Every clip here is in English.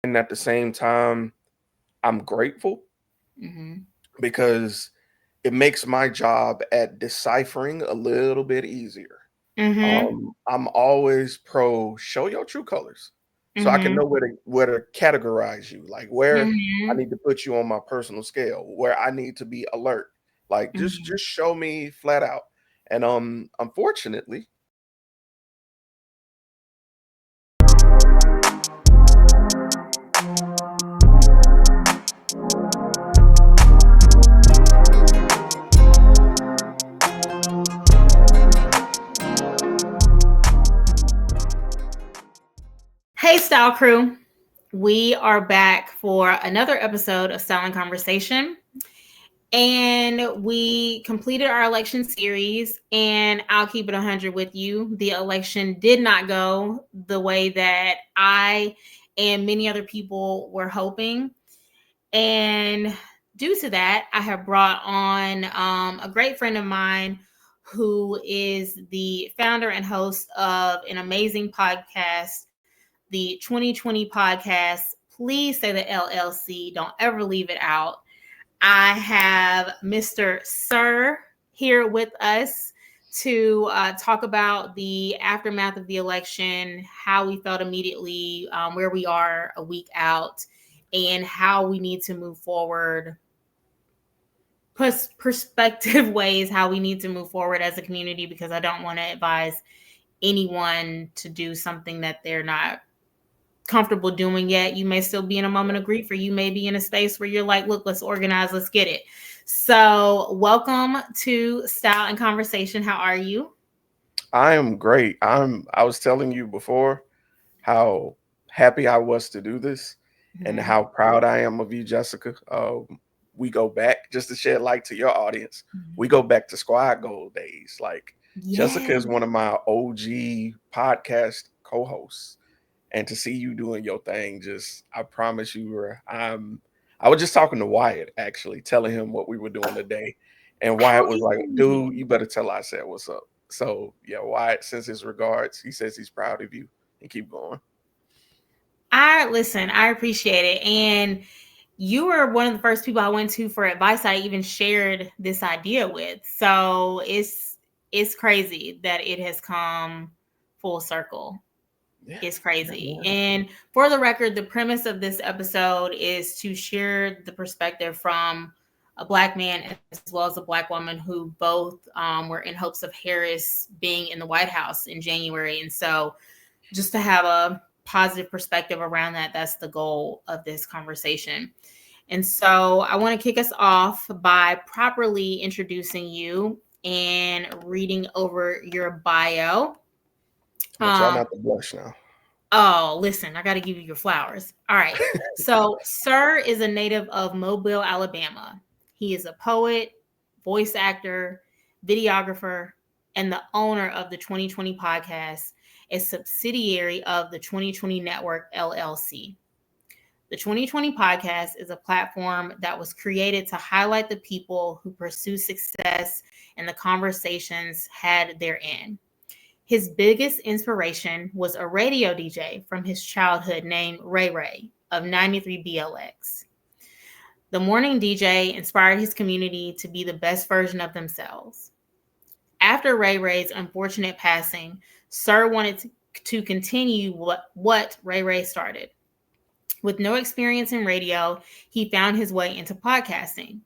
And at the same time, I'm grateful Mm-hmm. because it makes my job at deciphering a little bit easier. Mm-hmm. I'm always pro show your true colors, so I can Mm-hmm. know where to categorize you, like where I Mm-hmm. need to put you on my personal scale, where I need to be alert. Like Mm-hmm. just show me flat out. And unfortunately, Hey, Style Crew. We are back for another episode of Style and Conversation. And we completed our election series, and I'll keep it 100 with you. The election did not go the way that I and many other people were hoping. And due to that, I have brought on a great friend of mine who is the founder and host of an amazing podcast, the 2020 podcast. Please say the LLC. Don't ever leave it out. I have Mr. Sir here with us to talk about the aftermath of the election, how we felt immediately, where we are a week out, and how we need to move forward, perspective ways, how we need to move forward as a community, because I don't want to advise anyone to do something that they're not comfortable doing yet. You may still be in a moment of grief, or you may be in a space where you're like, look, let's organize, let's get it. So welcome to Style and Conversation. How are you? I am great. I was telling you before how happy I was to do this and Mm-hmm. how proud I am of you, Jessica. We go back just to shed light to your audience. We go back to Squad Gold days. Like Jessica is Yes. one of my OG podcast co-hosts, and to see you doing your thing, just I promise you, were I was just talking to Wyatt actually, telling him what we were doing today, and How Wyatt was is like, he? "Dude, you better tell I said what's up." So yeah, Wyatt sends his regards. He says he's proud of you and keep going. I listen, I appreciate it. And you were one of the first people I went to for advice I even shared this idea with. So it's crazy that it has come full circle. Yeah, Is yeah, crazy. yeah. And for the record, the premise of this episode is to share the perspective from a Black man as well as a Black woman who both were in hopes of Harris being in the White House in January. And so just to have a positive perspective around that, that's the goal of this conversation. And so I want to kick us off by properly introducing you and reading over your bio. I'm gonna try Um, not to blush now. Oh, listen, I got to give you your flowers. All right. So, Sir is a native of Mobile, Alabama. He is a poet, voice actor, videographer, and the owner of the 2020 podcast, a subsidiary of the 2020 Network LLC. The 2020 podcast is a platform that was created to highlight the people who pursue success and the conversations had therein. His biggest inspiration was a radio DJ from his childhood named Ray Ray of 93 BLX. The morning DJ inspired his community to be the best version of themselves. After Ray Ray's unfortunate passing, Sir wanted to continue what Ray Ray started. With no experience in radio, he found his way into podcasting.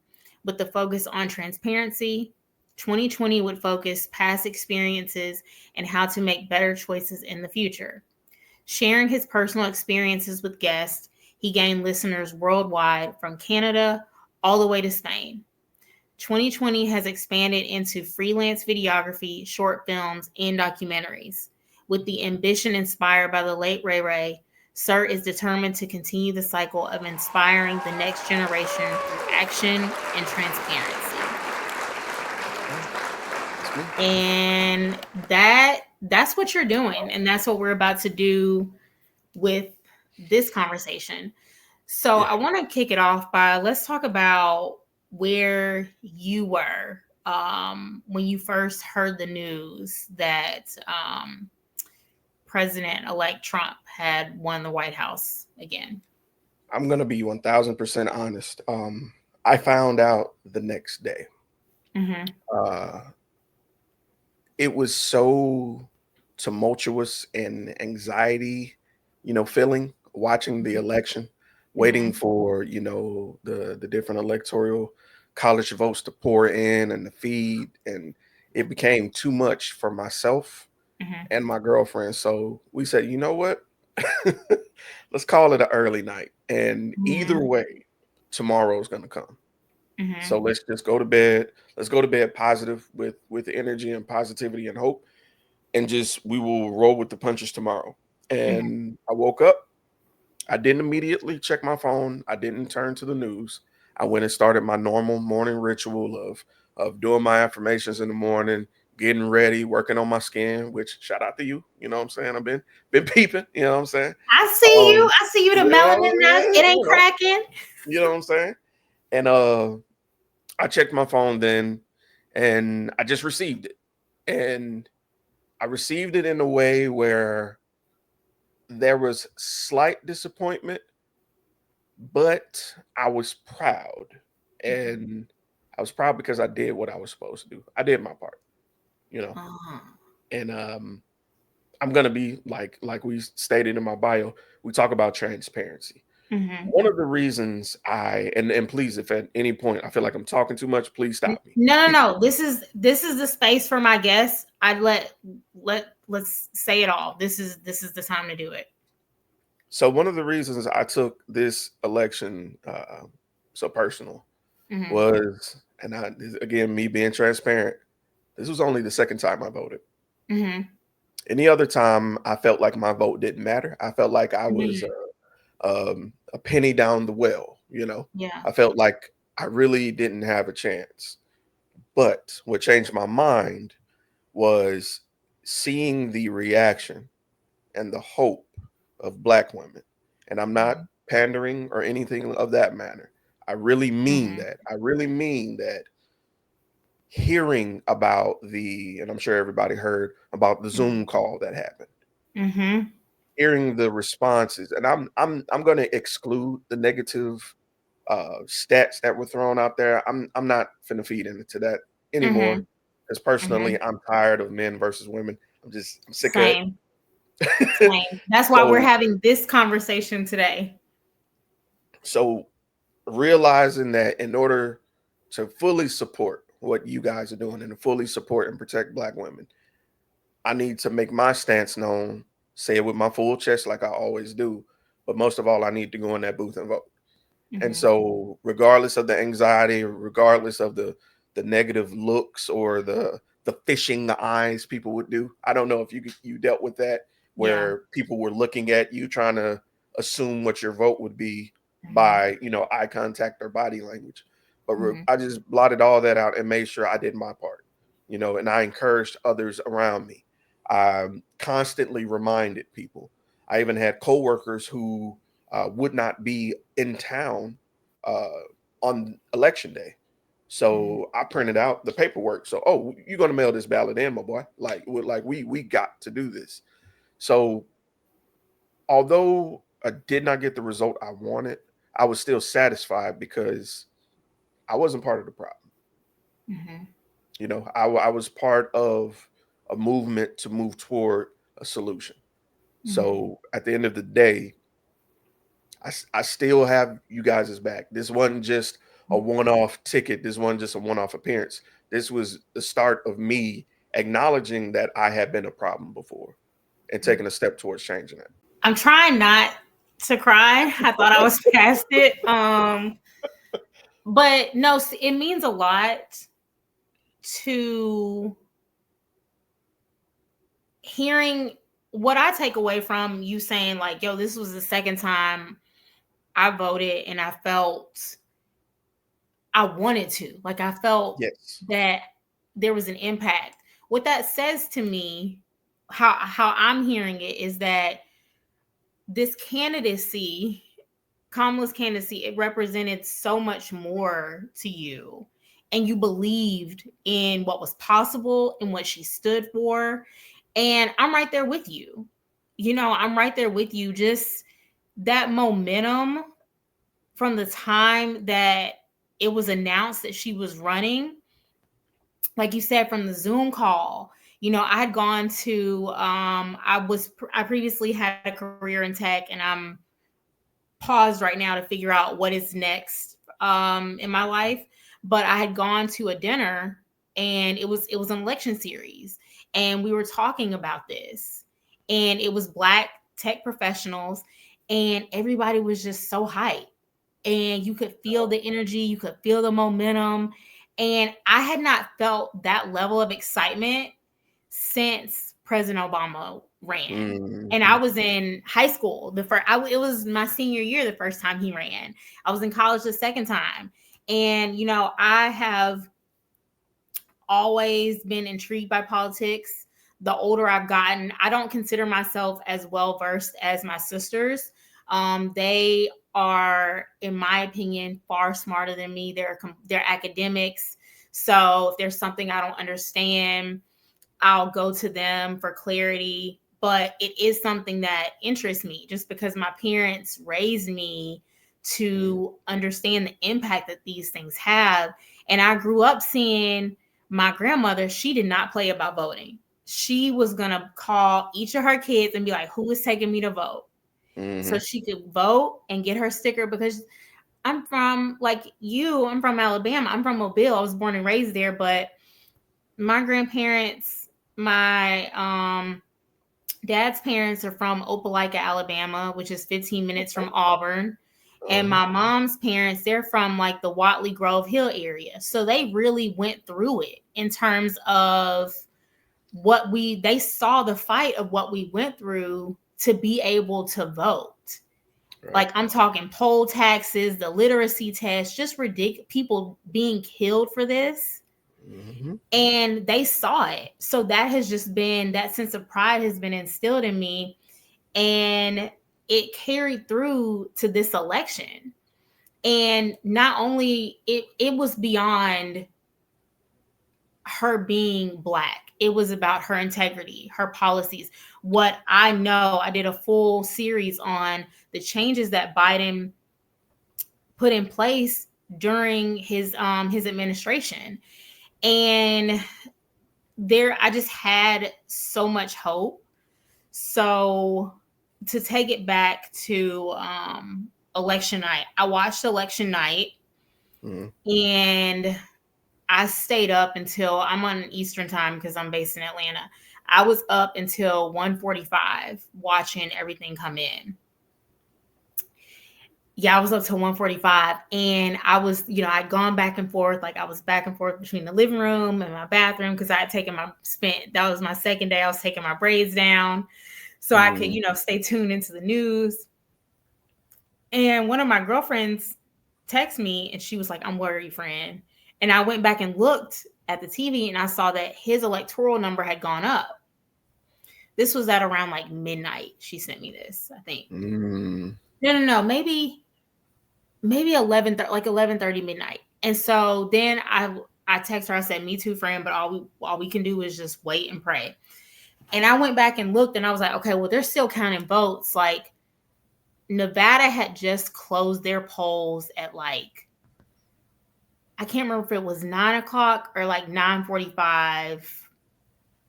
With the focus on transparency, 2020 would focus past experiences and how to make better choices in the future. Sharing his personal experiences with guests, he gained listeners worldwide from Canada all the way to Spain. 2020 has expanded into freelance videography, short films, and documentaries. With the ambition inspired by the late Ray Ray, Sir is determined to continue the cycle of inspiring the next generation through action and transparency. Yeah, that's me. And that's what you're doing, and that's what we're about to do with this conversation. So Yeah. I want to kick it off by, let's talk about where you were when you first heard the news that President-elect Trump had won the White House again. I'm gonna be 1,000% honest. I found out the next day. Mm-hmm. Uh, it was so tumultuous and anxiety, filling watching the election, waiting Mm-hmm. for the different electoral college votes to pour in and the feed, and it became too much for myself Mm-hmm. and my girlfriend. So we said, you know what? Let's call it an early night. And either Mm-hmm. way, tomorrow's gonna come. So Mm-hmm. let's just go to bed. Let's go to bed positive with energy and positivity and hope. And just we will roll with the punches tomorrow. Mm-hmm. And I woke up. I didn't immediately check my phone. I didn't turn to the news. I went and started my normal morning ritual of doing my affirmations in the morning, getting ready, working on my skin, which shout out to you. You know what I'm saying? I've been peeping, you know what I'm saying? I see you. I see you. The You know, melanin, yeah, it ain't cracking. you know what I'm saying? And I checked my phone then and I just received it. And I received it in a way where there was slight disappointment, but I was proud. And I was proud because I did what I was supposed to do. I did my part, you know. Uh-huh. And I'm gonna be like we stated in my bio, we talk about transparency. Mm-hmm. One of the reasons and please, if at any point I feel like I'm talking too much, please stop me. No. This is the space for my guests. I'd let's say it all. This is the time to do it. So one of the reasons I took this election so personal Mm-hmm. was, and again, me being transparent, this was only the second time I voted. Mm-hmm. Any other time, I felt like my vote didn't matter. I felt like I was Mm-hmm. a penny down the well. Yeah. I felt like I really didn't have a chance. But what changed my mind was seeing the reaction and the hope of Black women. And I'm not Mm-hmm. pandering or anything of that matter. I really mean Mm-hmm. that. I really mean that hearing about and I'm sure everybody heard about the Zoom call that happened, Mm-hmm. hearing the responses, and I'm going to exclude the negative stats that were thrown out there. I'm not finna feed into that anymore. Mm-hmm. Because Mm-hmm. personally, I'm tired of men versus women. I'm sick of Same. it. Same. That's why we're so having this conversation today. so realizing that in order to fully support what you guys are doing and to fully support and protect Black women, I need to make my stance known, say it with my full chest like I always do. But most of all, I need to go in that booth and vote. And Mm-hmm. so, regardless of the anxiety, regardless of the negative looks or the fishing the eyes people would do, I don't know if you dealt with that, Yeah. where people were looking at you trying to assume what your vote would be Mm-hmm. by eye contact or body language. But Mm-hmm. I just blotted all that out and made sure I did my part, and I encouraged others around me. I constantly reminded people. I even had coworkers who would not be in town uh, on election day. Mm-hmm. So I printed out the paperwork. So, oh, you're gonna mail this ballot in, my boy. We got to do this. So although I did not get the result I wanted, I was still satisfied because I wasn't part of the problem. Mm-hmm. I was part of a movement to move toward a solution. Mm-hmm. So at the end of the day, I still have you guys' back. This wasn't just a one-off ticket. This wasn't just a one-off appearance. This was the start of me acknowledging that I had been a problem before and taking a step towards changing it. I'm trying not to cry. I thought I was past it. But no, it means a lot to hearing what I take away from you saying, like, yo, this was the second time I voted and I felt I wanted to. Like, I felt Yes. that there was an impact. What that says to me, how I'm hearing it, is that this candidacy, Kamala's candidacy, it represented so much more to you. And you believed in what was possible and what she stood for. And I'm right there with you. I'm right there with you. Just that momentum. from the time that it was announced that she was running, like you said, from the Zoom call, I had gone to, I previously had a career in tech, and I'm paused right now to figure out what is next in my life. But I had gone to a dinner, and it was an election series, and we were talking about this, and it was Black tech professionals, and everybody was just so hyped, and you could feel the energy, you could feel the momentum, and I had not felt that level of excitement since President Obama ran. And I Mhm. was in high school. It was my senior year the first time he ran. I was in college the second time. And I have always been intrigued by politics. The older I've gotten, I don't consider myself as well versed as my sisters. They are, in my opinion, far smarter than me. They're academics. So if there's something I don't understand, I'll go to them for clarity. But it is something that interests me, just because my parents raised me to understand the impact that these things have. And I grew up seeing my grandmother, she did not play about voting. She was going to call each of her kids and be like, who is taking me to vote? So Mhm. she could vote and get her sticker, because I'm from, like you, I'm from Alabama. I'm from Mobile. I was born and raised there, but my grandparents, my dad's parents are from Opelika, Alabama, which is 15 minutes from Auburn. And Uh-huh. my mom's parents, they're from like the Watley Grove Hill area. So they really went through it in terms of they saw the fight of what we went through to be able to vote. Right. Like, I'm talking poll taxes, the literacy test, just ridiculous, people being killed for this. Mhm. And they saw it. So that has just been, that sense of pride has been instilled in me, and it carried through to this election. And not only it was beyond her being Black, it was about her integrity, her policies. What I know, I did a full series on the changes that Biden put in place during his administration. And I just had so much hope. So, to take it back to election night, I watched election night, Mhm. and I stayed up until, I'm on Eastern time because I'm based in Atlanta. I was up until 1:45 watching everything come in. Yeah, I was up till 1:45, and I was, I'd gone back and forth. Like, I was back and forth between the living room and my bathroom, because I had taken that was my second day. I was taking my braids down so I could, Mhm. stay tuned into the news. And one of my girlfriends texted me, and she was like, I'm worried, friend. And I went back and looked at the TV, and I saw that his electoral number had gone up. This was at around like midnight. She sent me this, I think. Mhm. No. Maybe 11:30 midnight. And so then I text her, I said, me too, friend, but all we can do is just wait and pray. And I went back and looked, and I was like, okay, well, they're still counting votes. Like, Nevada had just closed their polls at, like, I can't remember if it was 9 o'clock or like 9:45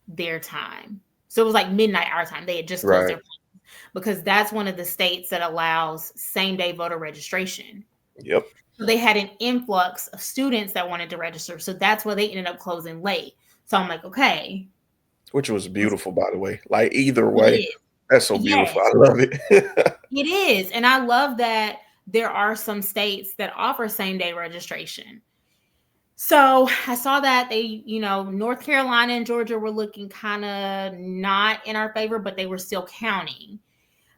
their time. So it was like midnight our time. They had just closed their Right. polls, because that's one of the states that allows same day voter registration. Yep. So they had an influx of students that wanted to register. So that's why they ended up closing late. So I'm like, okay, Which was beautiful, by the way. Like, either it way, is. that's so beautiful. Yes, I love it. it is. And I love that there are some states that offer same day registration. So I saw that North Carolina and Georgia were looking kind of not in our favor, but they were still counting.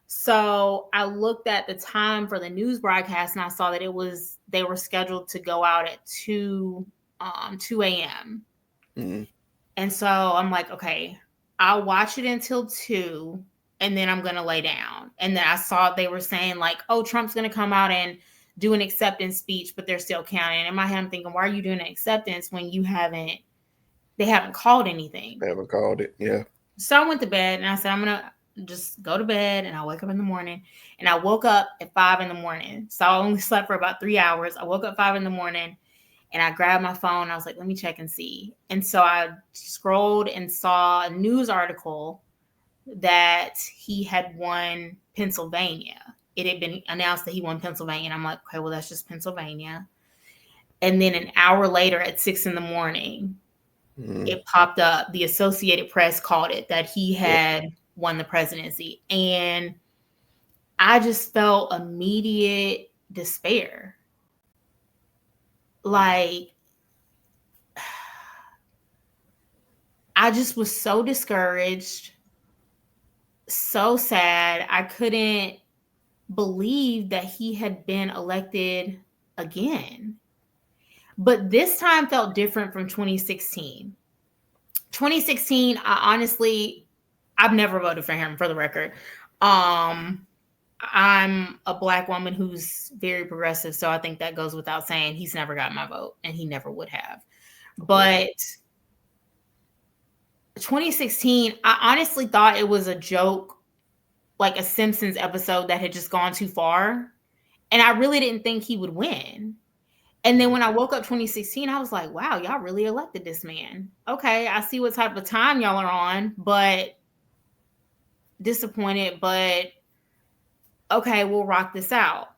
So I looked at the time for the news broadcast, and I saw that they were scheduled to go out at 2 a.m. Mhm. And so I'm like, okay, I'll watch it until 2, and then I'm gonna lay down. And then I saw they were saying like, oh, Trump's gonna come out and do an acceptance speech, but they're still counting. In my head, I'm thinking, why are you doing an acceptance when they haven't called anything? I haven't called it. Yeah. So I went to bed, and I said, I'm gonna just go to bed, and I wake up in the morning. And I woke up at 5 in the morning. So I only slept for about 3 hours. I woke up 5 in the morning and I grabbed my phone. I was like, let me check and see. And so I scrolled and saw a news article that he had won Pennsylvania. It had been announced that he won Pennsylvania. And I'm like, okay, well, that's just Pennsylvania. And then an hour later at 6 in the morning, it popped up. The Associated Press called it that he had won the presidency. And I just felt immediate despair. Like, I just was so discouraged, so sad. I couldn't believe that he had been elected again. But this time felt different from 2016. 2016, I've never voted for him, for the record. I'm a Black woman who's very progressive, so I think that goes without saying. He's never got my vote, and he never would have. But 2016, I honestly thought it was a joke, like a Simpsons episode that had just gone too far. And I really didn't think he would win. And then when I woke up 2016, I was like, wow, y'all really elected this man. Okay, I see what type of time y'all are on, but disappointed, but okay, we'll rock this out.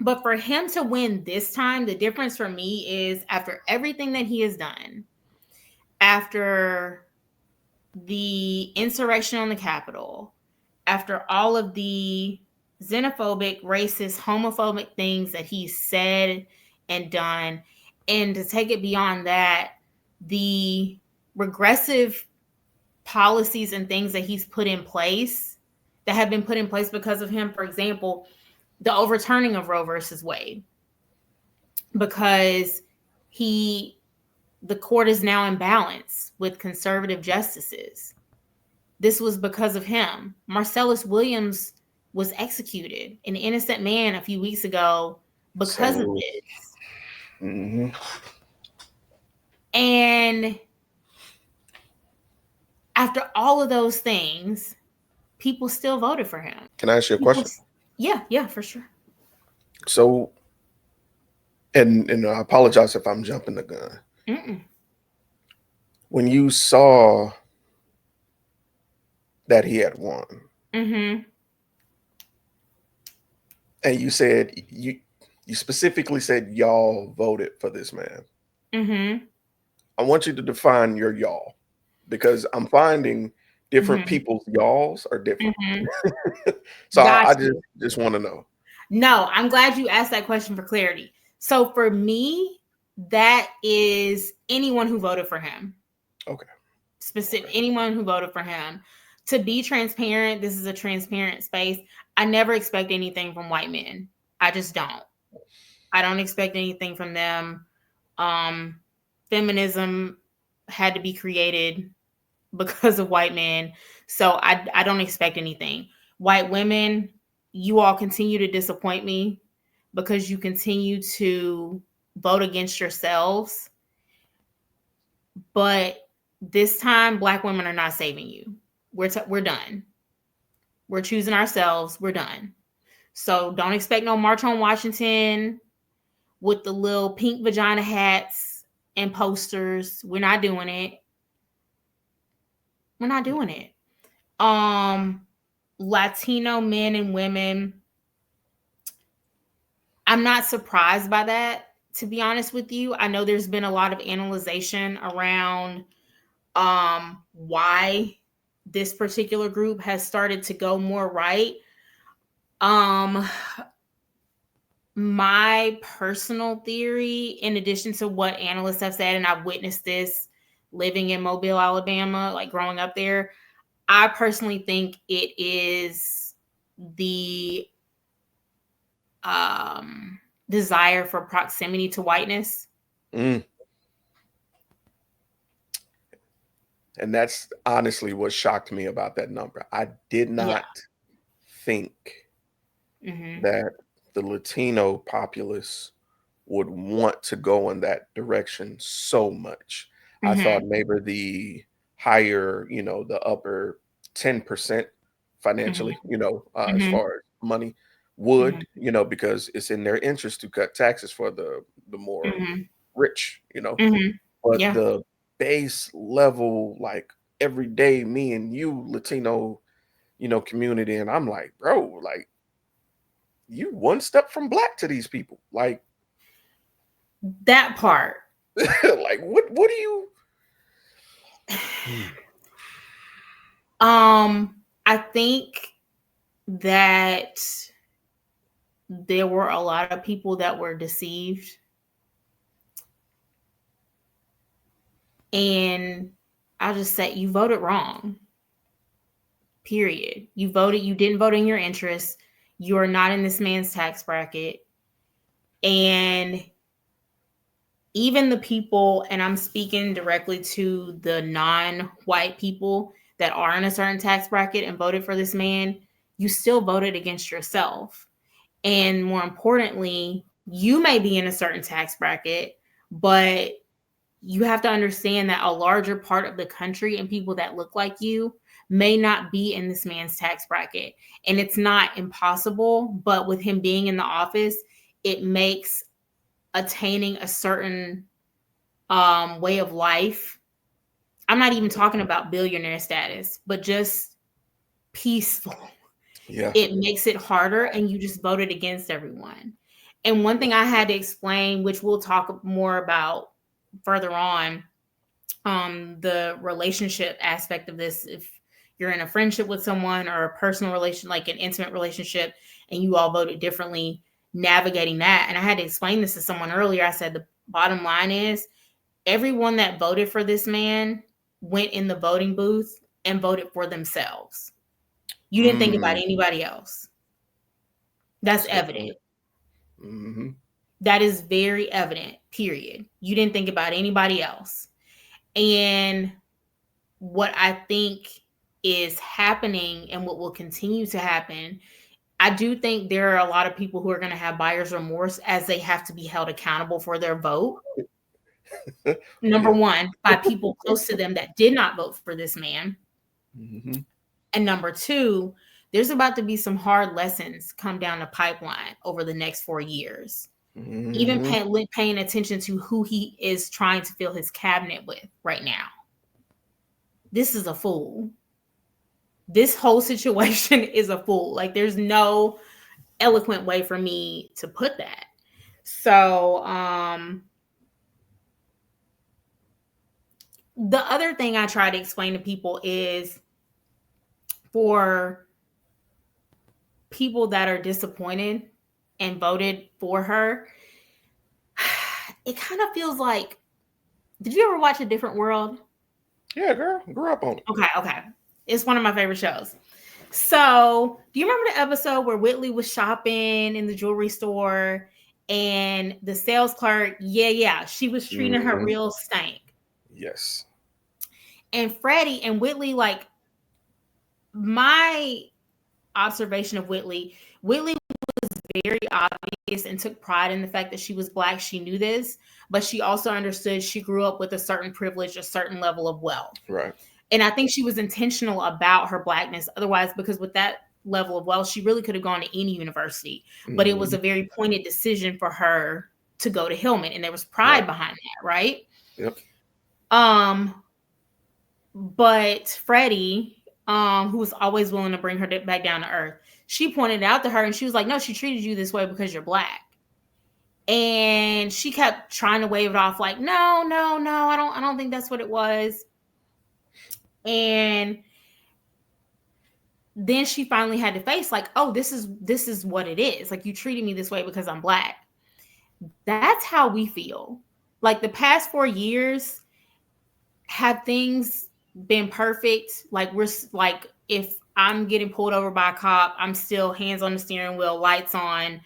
But for him to win this time, the difference for me is after everything that he has done, after the insurrection on the Capitol, after all of the xenophobic, racist, homophobic things that he said and done, and to take it beyond that, the regressive policies and things that he's put in place that have been put in place because of him. For example, the overturning of Roe versus Wade, because the court is now in balance with conservative justices. This was because of him. Marcellus Williams was executed, an innocent man, a few weeks ago because of this. Mm-hmm. And after all of those things, people still voted for him. Can I ask you a question? Yeah, for sure. So, and I apologize if I'm jumping the gun. Mm-mm. When you saw that he had won, Mm-hmm. and you said you specifically said y'all voted for this man. Mm-hmm. I want you to define your y'all, because I'm finding different Mm-hmm. people's y'alls are different. Mm-hmm. So I Gotcha. just want to know. No, I'm glad you asked that question for clarity. So for me, that is anyone who voted for him. Okay. Anyone who voted for him. To be transparent, this is a transparent space. I never expect anything from white men. I just don't. I don't expect anything from them. Feminism had to be created because of white men. So I don't expect anything. White women, you all continue to disappoint me because you continue to vote against yourselves. But this time, Black women are not saving you. We're done. We're choosing ourselves. We're done. So don't expect no March on Washington with the little pink vagina hats and posters. We're not doing it. We're not doing it. Latino men and women, I'm not surprised by that, to be honest with you. I know there's been a lot of analyzation around why this particular group has started to go more right. My personal theory, in addition to what analysts have said, and I've witnessed this living in Mobile, Alabama, like growing up there, I personally think it is the desire for proximity to whiteness. And that's honestly what shocked me about that number. I did not think that the Latino populace would want to go in that direction so much. I thought maybe the higher, the upper 10% financially, as Mhm. far as money Mhm. would, because it's in their interest to cut taxes for the more Mhm. rich, Mhm. but Yeah. the base level, like everyday me and you Latino, community, and I'm like, bro, like you one step from black to these people. Like, That part. like what do you I think that there were a lot of people that were deceived, and I'll just say you voted wrong. Period. You didn't vote in your interest. You are not in this man's tax bracket. And even the people, and I'm speaking directly to the non-white people that are in a certain tax bracket and voted for this man, you still voted against yourself. And more importantly, you may be in a certain tax bracket, but you have to understand that a larger part of the country and people that look like you may not be in this man's tax bracket. And it's not impossible, but with him being in the office, it makes attaining a certain way of life. I'm not even talking about billionaire status, but just peaceful. yeah. It makes it harder, and you just voted against everyone. And one thing I had to explain, which we'll talk more about further on, the relationship aspect of this. If you're in a friendship with someone or a personal relation, like an intimate relationship, and you all voted differently, navigating that. And I had to explain this to someone earlier. I said the bottom line is everyone that voted for this man went in the voting booth and voted for themselves. You didn't think about Mm, anybody else. That's that's a good evident. point. Hmm. That is very evident, period. You didn't think about anybody else. And what I think is happening and what will continue to happen, I do think there are a lot of people who are going to have buyer's remorse as they have to be held accountable for their vote. Number Yeah. one, by people close to them that did not vote for this man. Hmm. And number two, there's about to be some hard lessons come down the pipeline over the next 4 years. Even Hmm. paying attention to who he is trying to fill his cabinet with right now. This is a fool. This whole situation is a fool. Like, there's no eloquent way for me to put that. So, the other thing I try to explain to people is for people that are disappointed and voted for her, it kind of feels like, did you ever watch A Different World? Yeah, girl, grew up on it. Okay. It's one of my favorite shows. So, do you remember the episode where Whitley was shopping in the jewelry store and the sales clerk, she was treating her Hmm. real stank. Yes. And Freddie and Whitley, like, my observation of Whitley was very obvious and took pride in the fact that she was black. She knew this, but she also understood she grew up with a certain privilege, a certain level of wealth. Right. And I think she was intentional about her blackness. Otherwise, because with that level of wealth, she really could have gone to any university. But it was Hmm. a very pointed decision for her to go to Hillman. And there was pride Right. behind that, right? Yep. Um, but Freddie, who was always willing to bring her back down to earth, she pointed it out to her and she was like, no, she treated you this way because you're black. And she kept trying to wave it off like, no, I don't think that's what it was. And then she finally had to face like, oh, this is what it is. Like, you treated me this way because I'm black. That's how we feel. Like, the past 4 years, have things been perfect? Like, we're like, if I'm getting pulled over by a cop, I'm still hands on the steering wheel, lights on,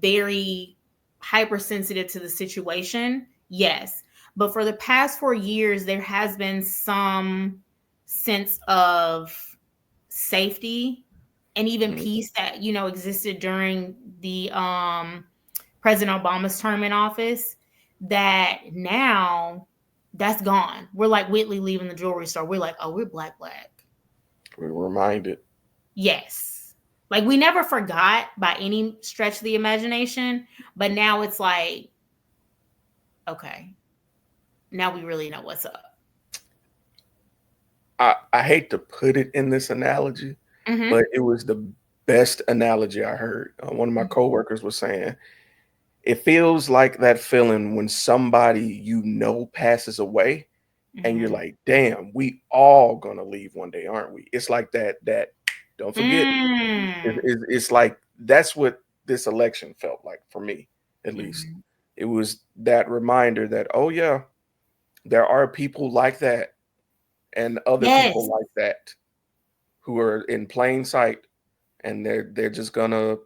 very hypersensitive to the situation. Yes. But for the past 4 years, there has been some sense of safety and even Mhm. peace that, existed during the President Obama's term in office, that now that's gone. We're like Whitley leaving the jewelry store. We're like, oh, we're black. We're reminded. Yes. Like we never forgot by any stretch of the imagination, but now it's like, okay, now we really know what's up. I hate to put it in this analogy, Mm-hmm. but it was the best analogy I heard. One of my coworkers was saying, it feels like that feeling when somebody you know passes away and you're Mm-hmm. like, damn, we all gonna leave one day, aren't we? It's like that don't forget. Mm. It's like that's what this election felt like for me, at least. Mm-hmm. It was that reminder that, oh yeah, there are people like that and other people Yes. like that who are in plain sight, and they're just gonna,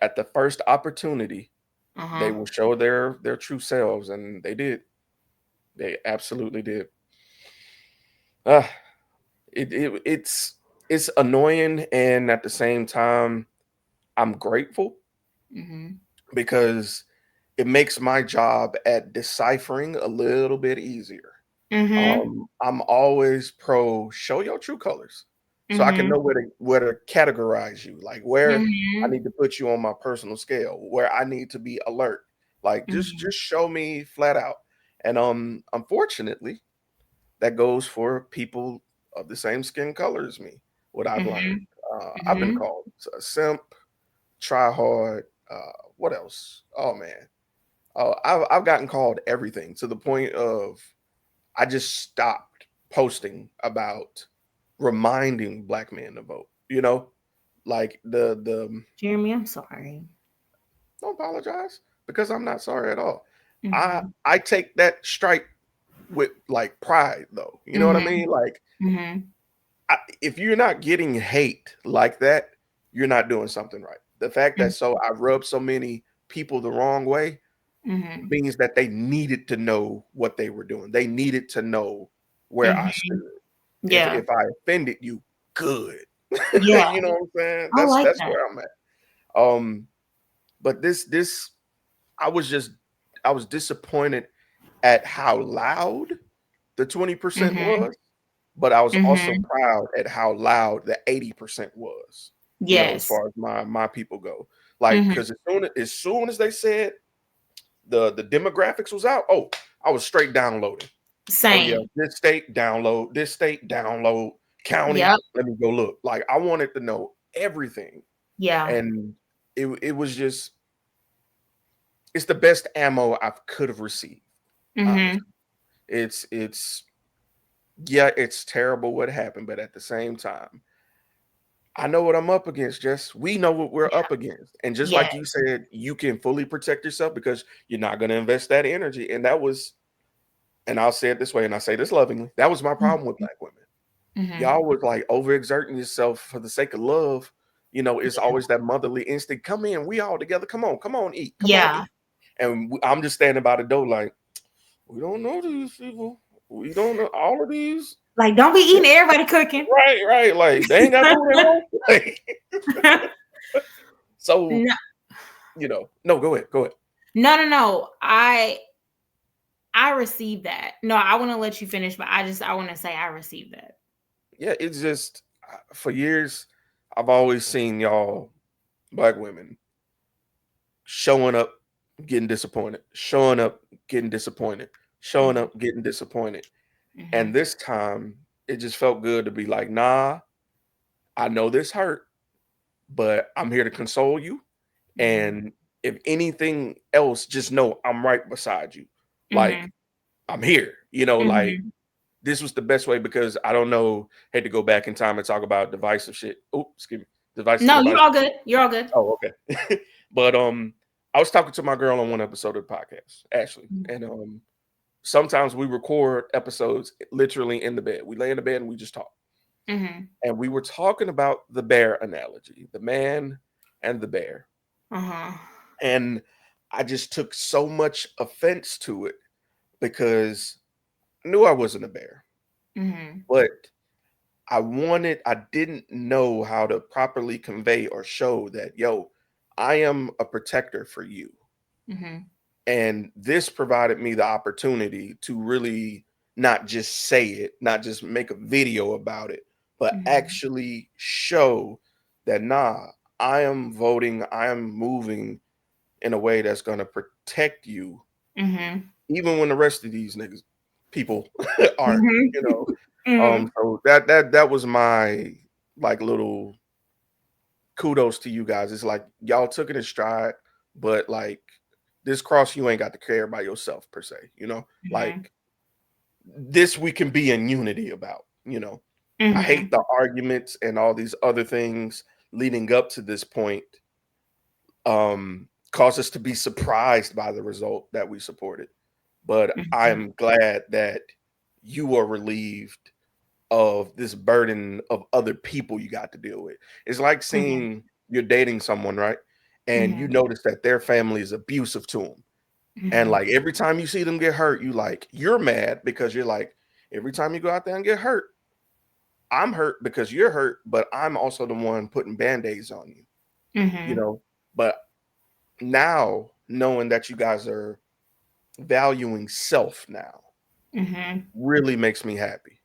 at the first opportunity, they Uh-huh. will show their true selves, and they did. They absolutely did. Uh, it's annoying, and at the same time, I'm grateful Mm-hmm. because it makes my job at deciphering a little bit easier. Mm-hmm. I'm always pro show your true colors, so I can Mm-hmm. know where to categorize you, like where I Mm-hmm. need to put you on my personal scale, where I need to be alert. Like Mm-hmm. just show me flat out. And unfortunately, that goes for people of the same skin color as me. What I've learned, Mm-hmm. I've been Mm-hmm. called a simp, try hard. What else? Oh man, I've gotten called everything to the point of I just stopped posting about reminding black men to vote. Like the Jeremy, I'm sorry. don't apologize because I'm not sorry at all. I Mm-hmm. I take that strike with like pride though. You know what I Mm-hmm. mean? Like Mm-hmm. if you're not getting hate like that, you're not doing something right. The fact that I rubbed so many people the wrong way Mm-hmm. means that they needed to know what they were doing. They needed to know where I Mm-hmm. stood. If Yeah. if I offended you, good. Yeah. You know what I'm saying? I like That's that. where I'm at. But this I was disappointed at how loud the 20% Mm-hmm. was, but I was also Mm-hmm. proud at how loud the 80% was. As Yes. far as my people go, like Mm-hmm. because as soon as they said the demographics was out, oh, I was straight downloading. Oh yeah, Same. this state download, this state download, county. Yep. Let me go look. Like I wanted to know everything, Yeah. and it was just it's the best ammo I could have received. Honestly, Mm-hmm. it's yeah, it's terrible what happened, but at the same time, I know what I'm up against. Just we know what we're Yeah. up against, and just Yeah. like you said, you can fully protect yourself because you're not going to invest that energy, and that was. And I'll say it this way, and I say this lovingly. That was my problem with black women. Mm-hmm. Y'all was like overexerting yourself for the sake of love. It's always that motherly instinct. Come in, we all together. Come on, eat. Come on, Yeah. eat. And I'm just standing by the door, like we don't know these people. We don't know all of these. Like, don't be eating everybody cooking. Right. Like they ain't got food at home. Like, so No, no, go ahead, go ahead. no. I received that. No, I want to let you finish, but I want to say I received that. Yeah, it's just for years I've always seen y'all black women showing up, getting disappointed, showing up, getting disappointed, showing Mm-hmm. up, getting disappointed. Mm-hmm. And this time, it just felt good to be like, nah, I know this hurt, but I'm here to console you. Mm-hmm. And if anything else, just know I'm right beside you. Like, Mm-hmm. I'm here, like Mm-hmm. this was the best way because I don't know, had to go back in time and talk about divisive shit. Oh, excuse me, No, you're divisive. all good. You're all good. Oh, okay. But I was talking to my girl on one episode of the podcast, Ashley, and sometimes we record episodes literally in the bed. We lay in the bed and we just talk. Mm-hmm. And we were talking about the bear analogy, the man and the bear. Uh-huh. And I just took so much offense to it because I knew I wasn't a bear, Mm-hmm. but I didn't know how to properly convey or show that, yo, I am a protector for you. Mm-hmm. And this provided me the opportunity to really not just say it, not just make a video about it, but Mm-hmm. actually show. that nah, I am voting, I am moving in a way that's gonna protect you, Mm-hmm. even when the rest of these niggas people aren't, Mm-hmm. you know. Mm-hmm. So that was my like little kudos to you guys. It's like y'all took it in stride, but like this cross you ain't got to care by yourself per se, you know? Mm-hmm. Like this we can be in unity about, you know. I Mm-hmm. hate the arguments and all these other things leading up to this point cause us to be surprised by the result that we supported. But Mm-hmm. I'm glad that you are relieved of this burden of other people you got to deal with. It's like Mm-hmm. seeing you're dating someone, right? And you Mm-hmm. notice that their family is abusive to them. And Mm-hmm. like every time you see them get hurt, you're mad because you're like, every time you go out there and get hurt, I'm hurt because you're hurt, but I'm also the one putting band-aids on you, you Mm-hmm. know. But now knowing that you guys are valuing self now Mm-hmm. really makes me happy,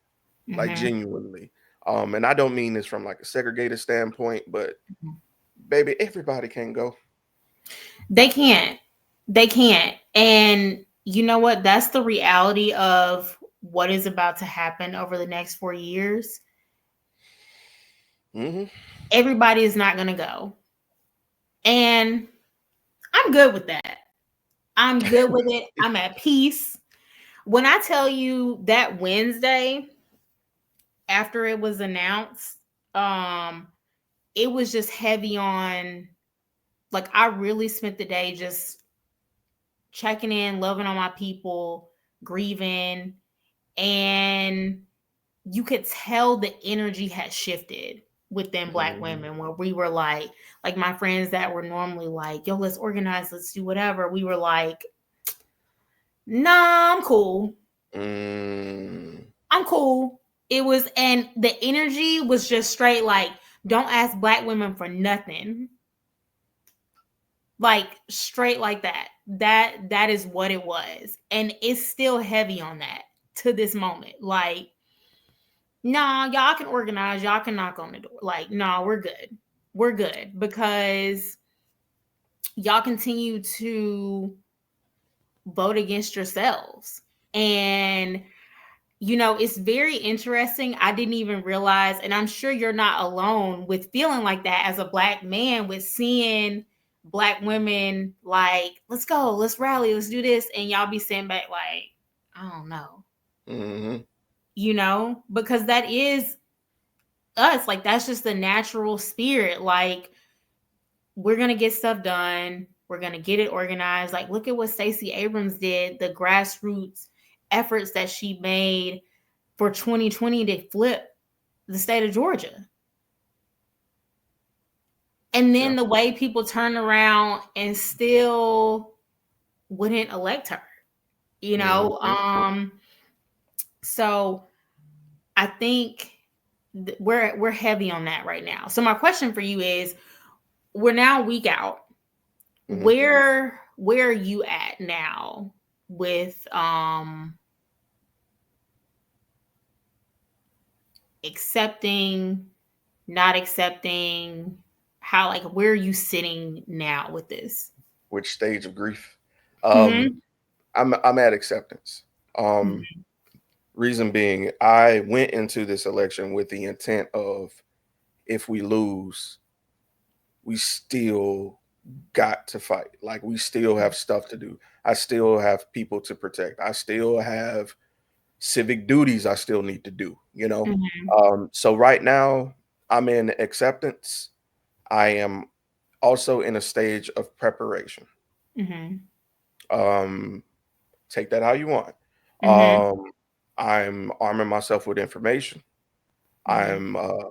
like Mm-hmm. genuinely. And I don't mean this from like a segregated standpoint, but baby, everybody can go. They can't. They can't. And you know what? That's the reality of what is about to happen over the next 4 years. Hmm. Everybody is not going to go. And I'm good with that. I'm good with it. I'm at peace. When I tell you that Wednesday after it was announced, um, it was just heavy on, like, I really spent the day just checking in, loving on my people, grieving, and you could tell the energy had shifted within Black Hmm. women, where we were like my friends that were normally like, yo, let's organize, let's do whatever. We were like, nah, I'm cool. Mm. I'm cool. It was, and the energy was just straight like, don't ask Black women for nothing. Like straight like that. That is what it was. And it's still heavy on that to this moment. Like, nah, y'all can organize, y'all can knock on the door. Like, nah, we're good. We're good because y'all continue to vote against yourselves. And it's very interesting. I didn't even realize, and I'm sure you're not alone with feeling like that as a Black man, with seeing Black women like, let's go, let's rally, let's do this. And y'all be sitting back like, I don't know, Hmm. because that is us. Like, that's just the natural spirit. Like, we're going to get stuff done. We're going to get it organized. Like, look at what Stacey Abrams did, the grassroots efforts that she made for 2020 to flip the state of Georgia. And Yeah. then the way people turn around and still wouldn't elect her, you know? Hmm. So I think we're heavy on that right now. So my question for you is, we're now a week out. Hmm. Where are you at now with accepting, not accepting? How, like, where are you sitting now with this? Which stage of grief? Um, Mm-hmm. I'm at acceptance. Um, Reason being, I went into this election with the intent of if we lose, we still got to fight. Like we still have stuff to do. I still have people to protect. I still have civic duties I still need to do, you know? Mm-hmm. So right now I'm in acceptance. I am also in a stage of preparation. Mm-hmm. Um, Take that how you want. Mm-hmm. Um, I'm arming myself with information. Mm-hmm. I'm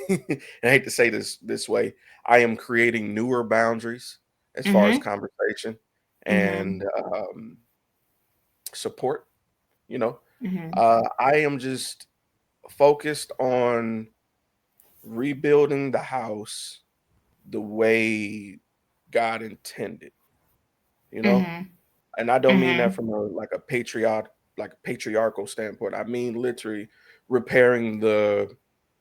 and I hate to say this way, I am creating newer boundaries as far as Mm-hmm. conversation Mm-hmm. and support. You know, Mm-hmm. I am just focused on rebuilding the house the way God intended. You know, Mm-hmm. and I don't mean that Mm-hmm. from a patriarchal standpoint. I mean literally repairing the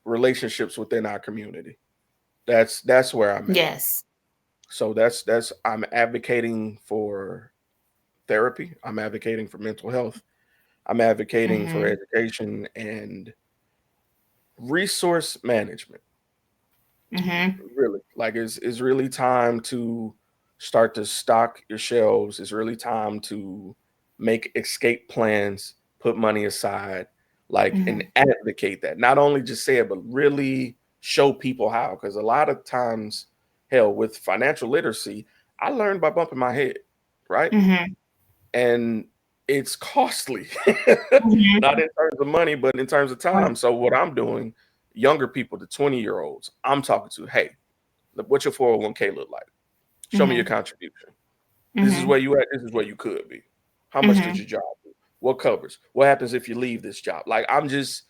relationships within our community. That's where I'm at. Yes. So that's I'm advocating for therapy. I'm advocating for mental health. I'm advocating for Mm-hmm. education and resource management. Mm-hmm. Really, like it's really time to start to stock your shelves. It's really time to make escape plans, put money aside, like, and Mm-hmm. advocate that. Not only just say it, but really show people how. Because a lot of times, hell, with financial literacy, I learned by bumping my head, right? Mm-hmm. And it's costly, not Mm-hmm. in terms of money, but in terms of Right. time. So what I'm doing, younger people, the 20-year-olds, I'm talking to, hey, look, what's your 401k look like? Show me your Mm-hmm. contribution. This is Mm-hmm. where you at. This is where you could be. How much does Mm-hmm. your job do? What covers? What happens if you leave this job? Like, I'm just,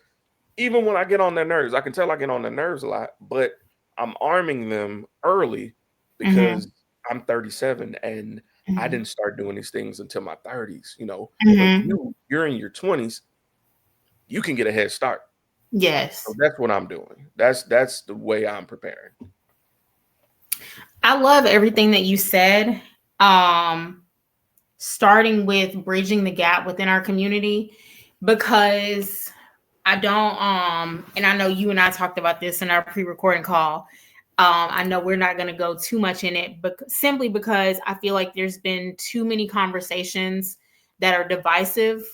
even when I get on their nerves, I can tell I get on their nerves a lot, but I'm arming them early Mm-hmm. because I'm 37 and I Mm-hmm. didn't start doing these things until my 30s, but Mm-hmm. you're in your 20s, you can get a head start. So Yes. that's what I'm doing. That's the way I'm preparing. I love everything that you said. Um, Starting with bridging the gap within our community, because I don't and I know you and I talked about this in our pre-recording call. I know we're not going to go too much in it, but simply because I feel like there's been too many conversations that are divisive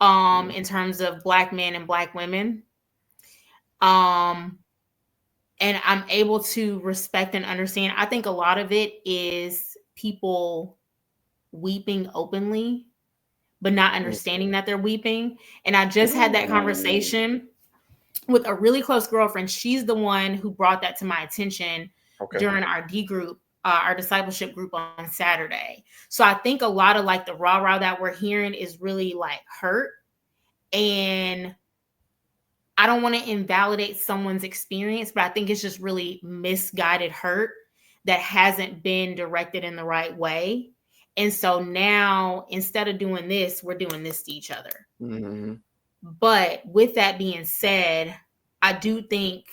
Mhm. in terms of Black men and Black women. Um and I'm able to respect and understand. I think a lot of it is people weeping openly but not understanding that they're weeping. And I just had that Ooh. conversation with a really close girlfriend. She's the one who brought that to my attention Okay. during our D group, our discipleship group on Saturday. So I think a lot of like the rah rah that we're hearing is really like hurt. And I don't want to invalidate someone's experience, but I think it's just really misguided hurt that hasn't been directed in the right way. And so now instead of doing this, we're doing this to each other. Mhm. But with that being said, I do think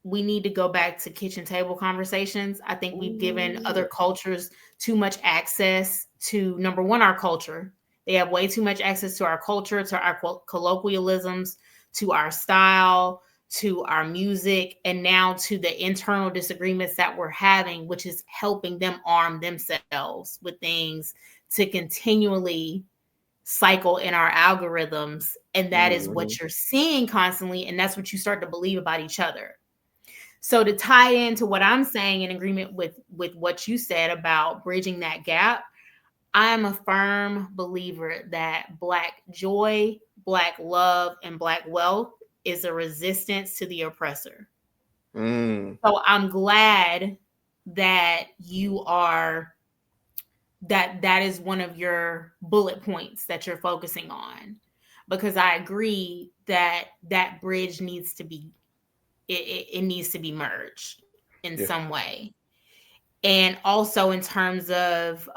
we need to go back to kitchen table conversations. I think we've given other Ooh. cultures too much access to, number one, our culture. They have way too much access to our culture, to our colloquialisms, to our style, to our music, and now to the internal disagreements that we're having, which is helping them arm themselves with things to continually cycle in our algorithms. And that is Mhm. what you're seeing constantly. And that's what you start to believe about each other. So to tie into what I'm saying in agreement with what you said about bridging that gap, I'm a firm believer that Black joy, Black love, and Black wealth is a resistance to the oppressor. Mm. So I'm glad that you are that is one of your bullet points that you're focusing on, because I agree that that bridge needs to be it needs to be merged in Yeah. some way. And also in terms of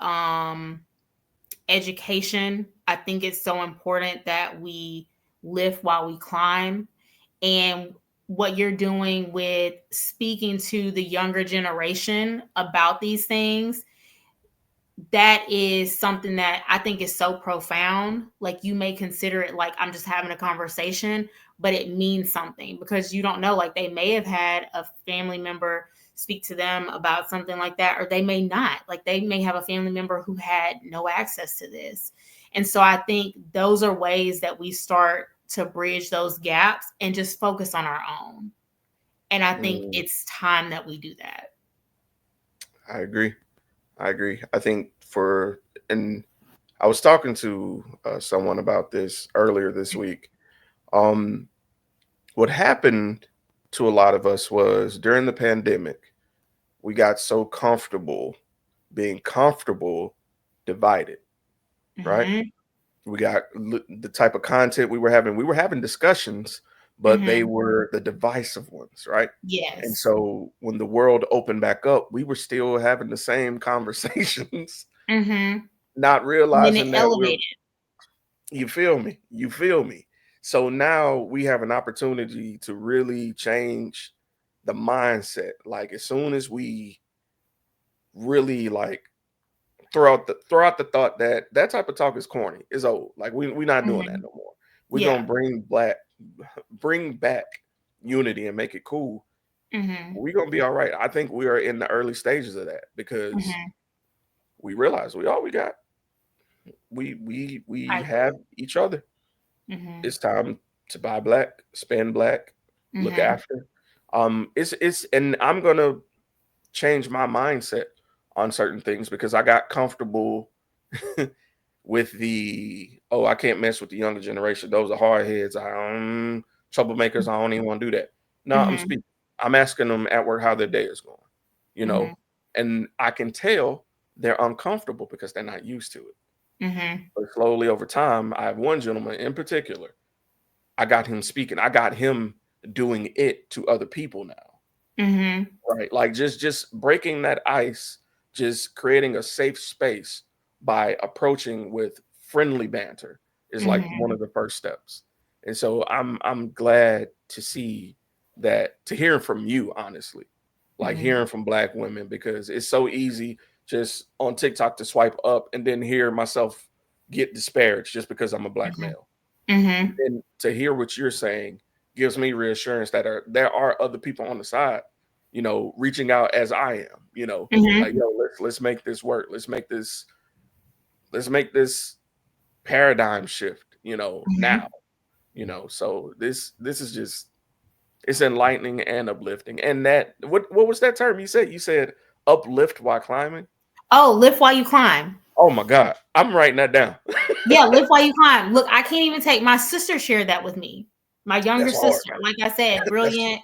education, I think it's so important that we lift while we climb. And what you're doing with speaking to the younger generation about these things, that is something that I think is so profound. Like, you may consider it like I'm just having a conversation, but it means something because you don't know. Like, they may have had a family member speak to them about something like that, or they may not. Like, they may have a family member who had no access to this. And so I think those are ways that we start to bridge those gaps and just focus on our own. And I think Mm. it's time that we do that. I agree. I agree. I think and I was talking to someone about this earlier this week. Um, what happened to a lot of us was during the pandemic, we got so comfortable being comfortable divided, right? Mm-hmm. We got the type of content we were having. We were having discussions, but they Mm-hmm. were the divisive ones, right? And Yes. so when the world opened back up, we were still having the same conversations, Mm-hmm. not And then it realizing that elevated. you feel me? You feel me? So now we have an opportunity to really change the mindset. Like as soon as we really like throw out the thought that that type of talk is corny, is old. Like we not doing that Mhm. no more. We're gonna Yeah. bring back unity and make it cool. Mhm. We're gonna be all right. I think we are in the early stages of that because Mhm. we realize we all we got. We I have agree. each other. Mhm. It's time to buy black, spend black, look Mhm. after. It's and I'm gonna change my mindset on certain things because I got comfortable with the I can't mess with the younger generation. Those are hard heads. Troublemakers. I don't even want to do that. No, I'm Mhm. speaking. I'm asking them at work how their day is going. You know, Mhm. and I can tell they're uncomfortable because they're not used to it. Mhm. But slowly over time, I have one gentleman in particular. I got him speaking. I got him doing it to other people now. Mhm. Right? Like just breaking that ice, just creating a safe space by approaching with friendly banter is like one Mhm. of the first steps. And so I'm glad to see that, to hear from you honestly. Like Mhm. hearing from black women, because it's so easy just on TikTok to swipe up and then hear myself get disparaged just because I'm a black Mhm. male. Mhm. And to hear what you're saying gives me reassurance that there are other people on the side, reaching out as I am, like, Mhm. yo, let's make this work. Let's make this paradigm shift, now, Mhm. So this is just, it's enlightening and uplifting. And that, what was that term you said? You said uplift while climbing. Oh, lift while you climb. Oh my God. I'm writing that down. Yeah, lift while you climb. Look, I can't even take my sister shared that with me. My younger That's hard. sister. Like I said, That's brilliant.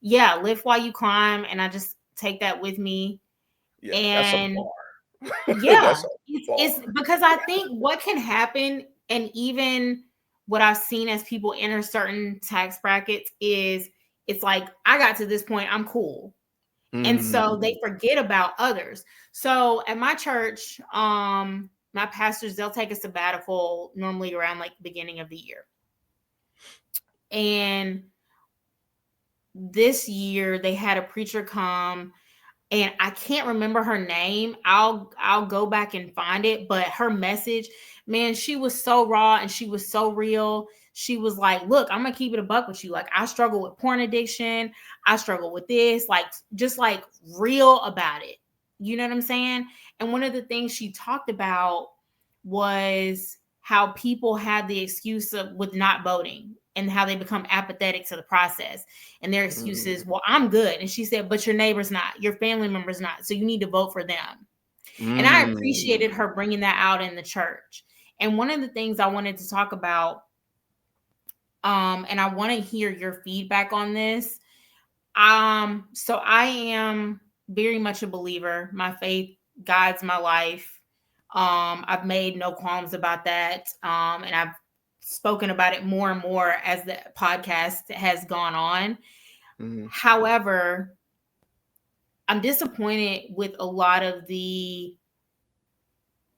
Yeah, lift while you climb. And I just take that with me. yeah, that's a And bar. yeah, That's a bar. it's because I think what can happen, and even what I've seen as people enter certain tax brackets is it's like, I got to this point, I'm cool. And so Mhm. they forget about others. So at my church, my pastors, they'll take a sabbatical normally around like the beginning of the year. And this year they had a preacher come, and I can't remember her name. I'll go back and find it, but her message, man, she was so raw and she was so real. She was like, "Look, I'm gonna keep it a buck with you. Like, I struggle with porn addiction. I struggle with this. Like, just like real about it. You know what I'm saying?" And one of the things she talked about was how people have the excuse of with not voting and how they become apathetic to the process. And their excuse is, Mhm. "Well, I'm good." And she said, "But your neighbor's not, your family member's not. So you need to vote for them." And I appreciated Mm. her bringing that out in the church. And one of the things I wanted to talk about, and I want to hear your feedback on this. So I am very much a believer. My faith guides my life. I've made no qualms about that. And I've spoken about it more and more as the podcast has gone on. Mhm. However, I'm disappointed with a lot of the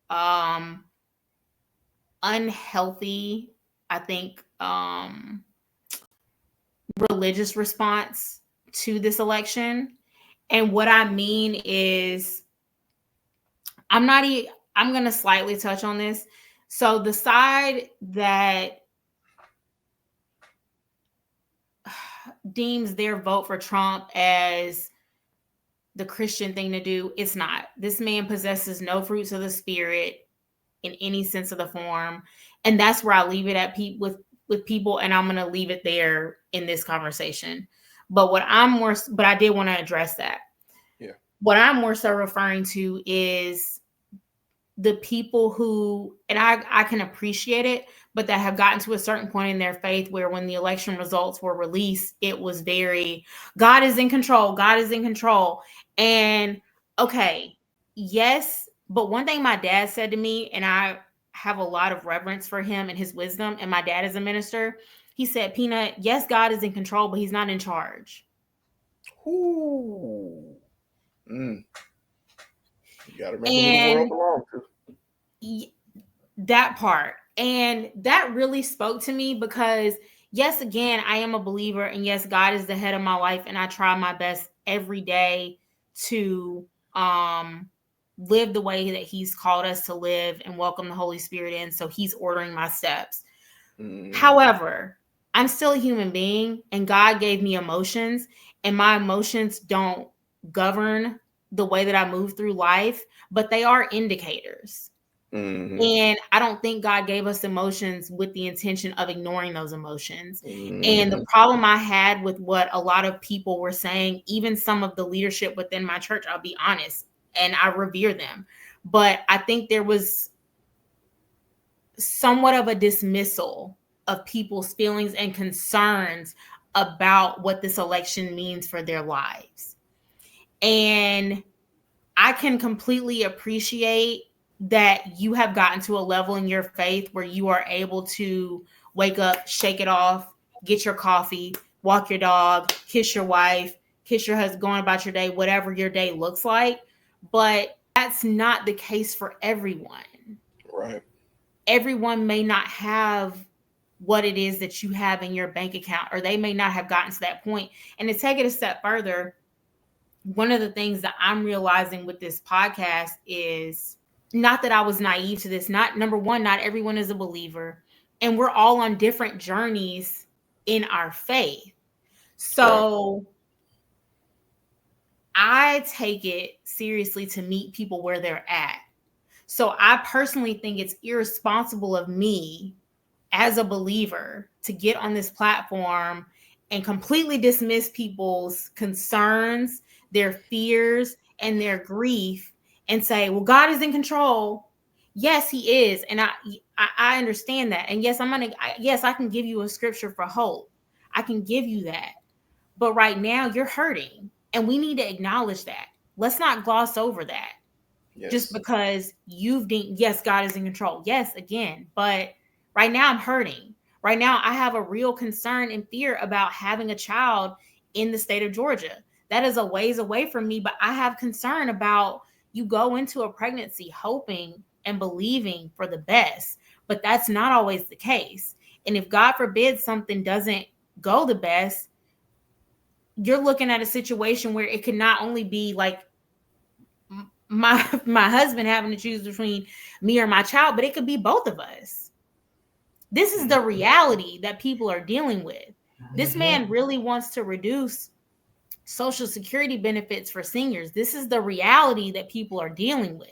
um unhealthy, I think, religious response to this election. And what I mean is, I'm not I'm going to slightly touch on this. So the side that deems their vote for Trump as the Christian thing to do, it's not. This man possesses no fruits of the spirit in any sense of the form, and that's where I leave it at with people, and I'm going to leave it there in this conversation. But I did want to address that. Yeah. What I'm more so referring to is the people who, and I can appreciate it, but that have gotten to a certain point in their faith where when the election results were released, it was very, God is in control, God is in control. And okay, yes, but one thing my dad said to me, and I have a lot of reverence for him and his wisdom, and my dad is a minister. He said, "Peanut, yes, God is in control, but he's not in charge." Ooh. Mm. You got to remember who the world And belongs to. that part. And that really spoke to me because, yes, again, I am a believer. And yes, God is the head of my life. And I try my best every day to live the way that He's called us to live and welcome the Holy Spirit in. So He's ordering my steps. However, I'm still a human being, and God gave me emotions, and my emotions don't govern the way that I move through life, but they are indicators. And I don't think God gave us emotions with the intention of ignoring those emotions. And the problem I had with what a lot of people were saying, even some of the leadership within my church, I'll be honest, and I revere them, but I think there was somewhat of a dismissal of people's feelings and concerns about what this election means for their lives. And I can completely appreciate that you have gotten to a level in your faith where you are able to wake up, shake it off, get your coffee, walk your dog, kiss your wife, kiss your husband, going about your day, whatever your day looks like. But that's not the case for everyone. Right. Everyone may not have what it is that you have in your bank account, or they may not have gotten to that point. And to take it a step further, one of the things that I'm realizing with this podcast is not that I was naive to this. Not, number one, not everyone is a believer, and we're all on different journeys in our faith. So I take it seriously to meet people where they're at. So I personally think it's irresponsible of me as a believer to get on this platform and completely dismiss people's concerns, their fears, and their grief and say, well, God is in control. Yes, He is. And I understand that. And yes, yes, I can give you a scripture for hope. I can give you that. But right now you're hurting, and we need to acknowledge that. Let's not gloss over that. Just Yes. because you've deemed, yes, God is in control. Yes, again, but right now I'm hurting. Right now I have a real concern and fear about having a child in the state of Georgia. That is a ways away from me, but I have concern about, you go into a pregnancy hoping and believing for the best, but that's not always the case. And if God forbid something doesn't go the best, you're looking at a situation where it could not only be like my husband having to choose between me or my child, but it could be both of us. This is the reality that people are dealing with. This man really wants to reduce Social Security benefits for seniors. This is the reality that people are dealing with.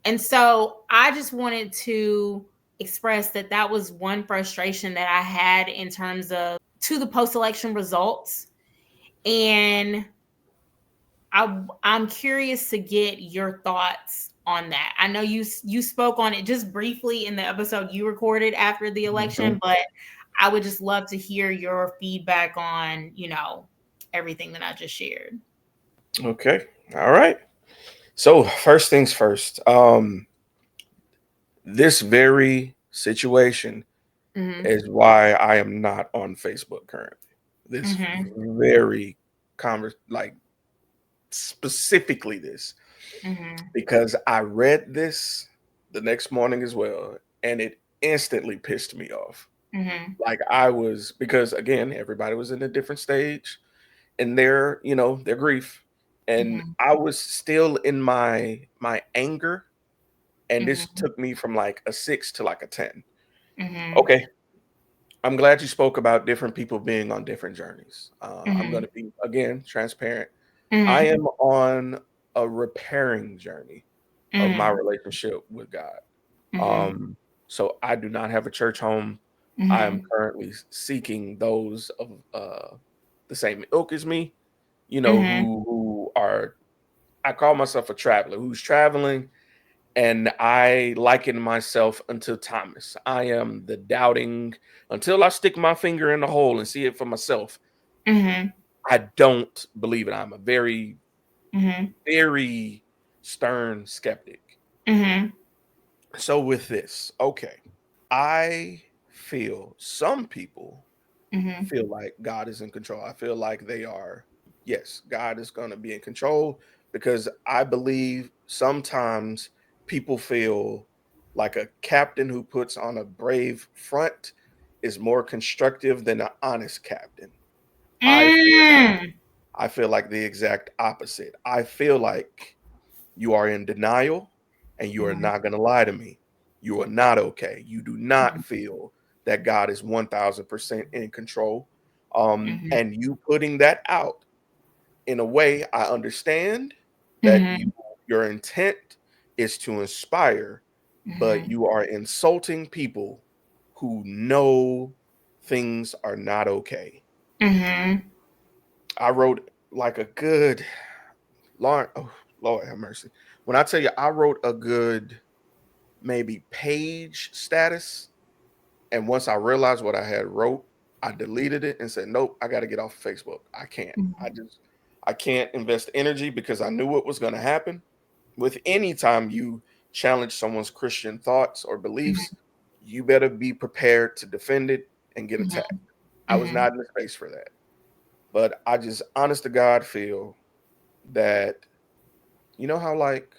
And so I just wanted to express that that was one frustration that I had in terms of to the post-election results. And I'm curious to get your thoughts on that. I know you spoke on it just briefly in the episode you recorded after the election, but I would just love to hear your feedback on, everything that I just shared. Okay. All right. So first things first. This very situation Mm-hmm. is why I am not on Facebook currently. This Mm-hmm. very like specifically this, Mm-hmm. because I read this the next morning as well, and it instantly pissed me off. Mm-hmm. Like I was, because again, everybody was in a different stage in their grief, and Mm-hmm. I was still in my anger, and this Mm-hmm. took me from like a 6 to like a 10. Mm-hmm. Okay, I'm glad you spoke about different people being on different journeys. I'm going Mm-hmm. to be, again, transparent. I Mm-hmm. am on a repairing journey of my Mm-hmm. relationship with God. Mm-hmm. Um, so I do not have a church home. I am Mm-hmm. currently seeking those of the same ilk as me, Mm-hmm. who are, I call myself a traveler who's traveling, and I liken myself unto Thomas. I am the doubting until I stick my finger in the hole and see it for myself. Mm-hmm. I don't believe it. I'm a very, Mm-hmm. very stern skeptic. Mm-hmm. So with this, okay, I feel some people Mm-hmm. feel like God is in control. I feel like they are, yes, God is going to be in control, because I believe sometimes people feel like a captain who puts on a brave front is more constructive than an honest captain. I feel Mm. I feel like the exact opposite. I feel like you are in denial and you are Mhm. not going to lie to me. You are not okay. You do not feel that God is 1000% in control. Mhm. And you putting that out in a way, I understand that Mhm. your intent is to inspire, but Mhm. you are insulting people who know things are not okay. Mhm. I wrote like a good Lord, oh, Lord have mercy. When I tell you I wrote a good maybe page status, and once I realized what I had wrote, I deleted it and said, nope, I got to get off of Facebook. I can't. Mhm. I can't invest energy because I knew what was going to happen. With any time you challenge someone's Christian thoughts or beliefs, Mhm. you better be prepared to defend it and get attacked. Mhm. I was Mhm. not in the space for that. But I just honest to God feel that you know how like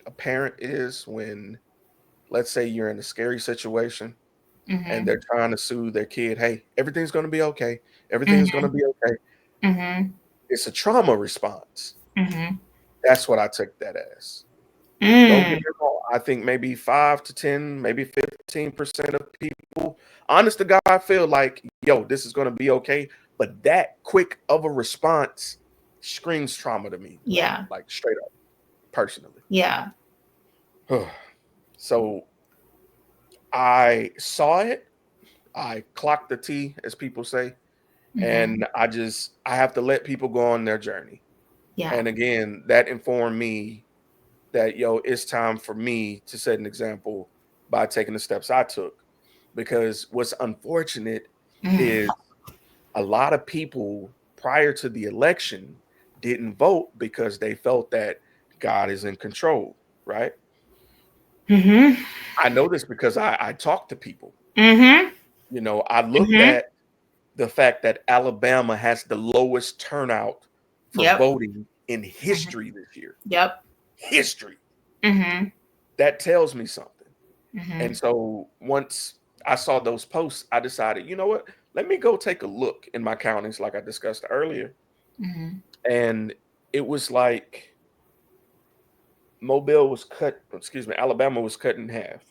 a parent is when let's say you're in a scary situation and Mhm. they're trying to soothe their kid, hey, everything's going to be okay. Everything's going to Mhm. be okay. Mhm. It's a trauma response. Mhm. That's what I took that as. Don't get Mm. me wrong. I think maybe 5 to 10, maybe 15% of people, honest to God, feel like, yo, this is going to be okay. But that quick of a response screams trauma to me, Yeah. like straight up, personally. Yeah. So I saw it. I clocked the T, as people say. Mhm. And I have to let people go on their journey. Yeah. And again, that informed me that yo, it's time for me to set an example by taking the steps I took. Because what's unfortunate Mm. is a lot of people prior to the election didn't vote because they felt that God is in control, right? Mhm. I know this because I talked to people. Mhm. I looked Mhm. at the fact that Alabama has the lowest turnout for Yep. voting in Mhm. history this year. Yep. History. Mhm. That tells me something. And Mhm. so once I saw those posts, I decided, you know what? Let me go take a look in my counties, like I discussed earlier. Mhm. And it was like Mobile was cut, excuse me, Alabama was cut in half.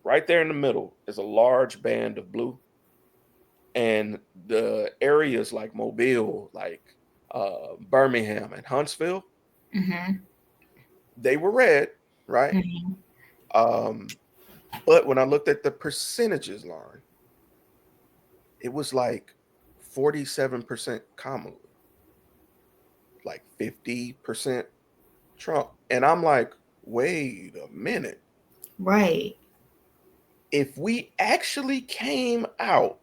Right there in the middle is a large band of blue. And the areas like Mobile, like Birmingham and Huntsville, Mhm. they were red, right? Mhm. Um, but when I looked at the percentages, Lauren, it was like 47% Kamala, like 50% Trump. And I'm like, wait a minute. Right. If we actually came out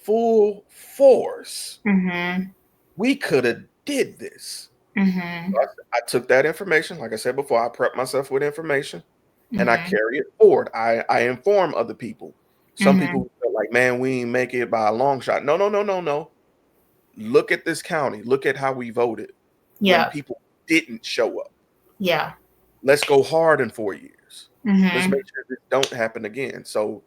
full force, Mhm. we could have did this. Mhm. So I took that information, like I said before, I prepped myself with information and I Mhm. carry it forward. I inform other people. Some Mhm. people felt like, man, we ain't make it by a long shot. No, no, no, no, no. Look at this county. Look at how we voted when Yeah. people didn't show up. Yeah. Let's go hard in 4 years. Let's make Mhm. sure this don't happen again. So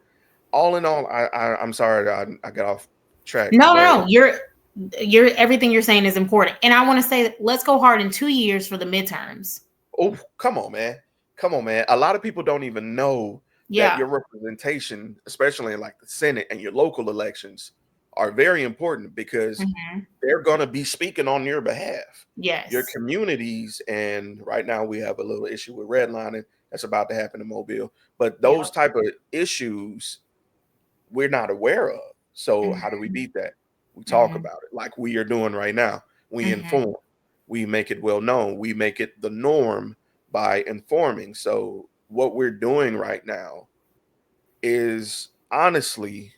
all in all, I'm sorry I got off track, No, but no, no. You're everything you're saying is important. And I want to say let's go hard in 2 years for the midterms. oh, come on, man. Come on, man. A lot of people don't even know that Yeah. your representation, especially in like the Senate and your local elections, are very important because Mhm. they're going to be speaking on your behalf. Your Yes. communities, and right now we have a little issue with redlining that's about to happen in Mobile. But those Yep. type of issues we're not aware of. So how do we Mhm. beat that? We talk Mhm. about it like we are doing right now. We Mhm. inform. We make it well known. We make it the norm by informing. So what we're doing right now is honestly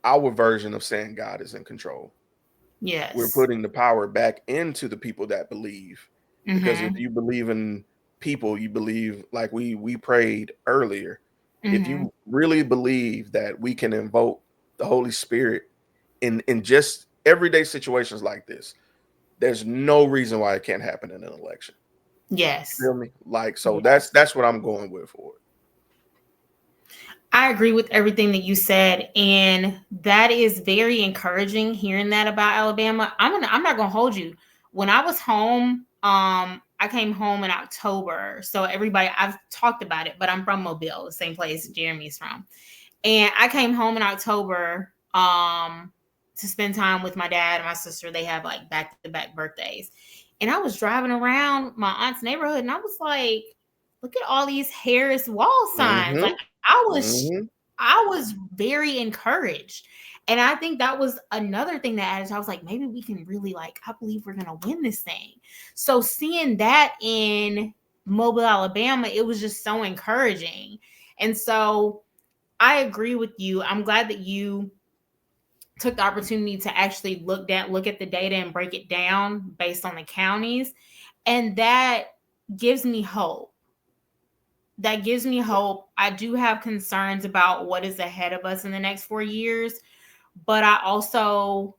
our version of saying God is in control. We're Yes. putting the power back into the people that believe. Because if Mhm. you believe in people, you believe like we prayed earlier. If Mhm. you really believe that we can invoke the Holy Spirit in just everyday situations like this, there's no reason why it can't happen in an election. Yes. Feel me? Like, so Yes. that's what I'm going with for it. I agree with everything that you said, and that is very encouraging hearing that about Alabama. I'm not gonna hold you. When I was home, I came home in October. So everybody, I've talked about it, but I'm from Mobile, the same place Jeremy's from. And I came home in October to spend time with my dad and my sister. They have like back-to-back birthdays. And I was driving around my aunt's neighborhood and I was like, look at all these Harris wall signs. Like Mm-hmm. Mm-hmm. I was very encouraged. And I think that was another thing that added. I was like, maybe we can really like, I believe we're gonna win this thing. So seeing that in Mobile, Alabama, it was just so encouraging. And so I agree with you. I'm glad that you took the opportunity to actually look at the data and break it down based on the counties. And that gives me hope. That gives me hope. I do have concerns about what is ahead of us in the next 4 years, but I also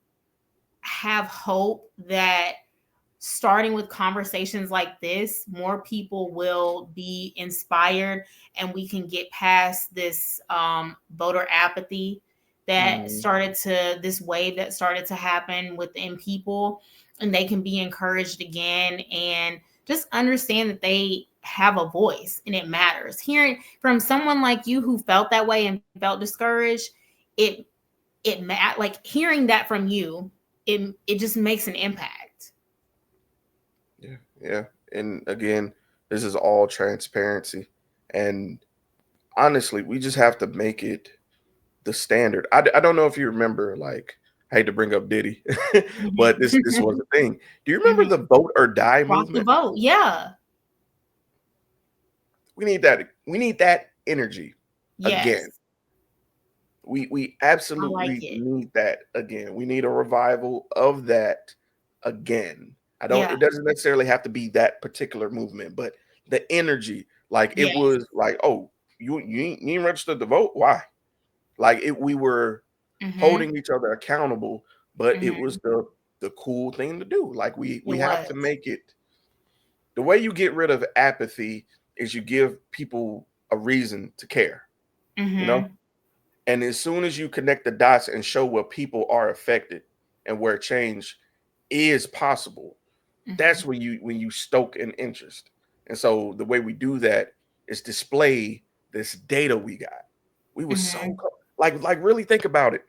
have hope that starting with conversations like this, more people will be inspired and we can get past this voter apathy this wave that started to happen within people, and they can be encouraged again and just understand that they have a voice and it matters. Hearing from someone like you who felt that way and felt discouraged, it like hearing that from you, it just makes an impact. Yeah, yeah. And again, this is all transparency. And honestly, we just have to make it the standard. I don't know if you remember, like, I hate to bring up Diddy, but this was Mhm. a thing. Do you remember Mhm. the vote or die Rock the movement? vote. Yeah. We need that. We need that energy again. Yes. We I like absolutely it. need that again. We need a revival of that again. I don't Yeah. It doesn't necessarily have to be that particular movement, but the energy, like it Yes. was like, oh, you ain't registered to vote? Why? Like we were Mhm. holding each other accountable, but it Mhm. was the cool thing to do. Like It we have to was. make it. The way you get rid of apathy is you give people a reason to care, you know? Mhm. And as soon as you connect the dots and show where people are affected and where change is possible, that's Mhm. when you stoke an interest. And so the way we do that is display this data we got. We were so Mhm. like really think about it.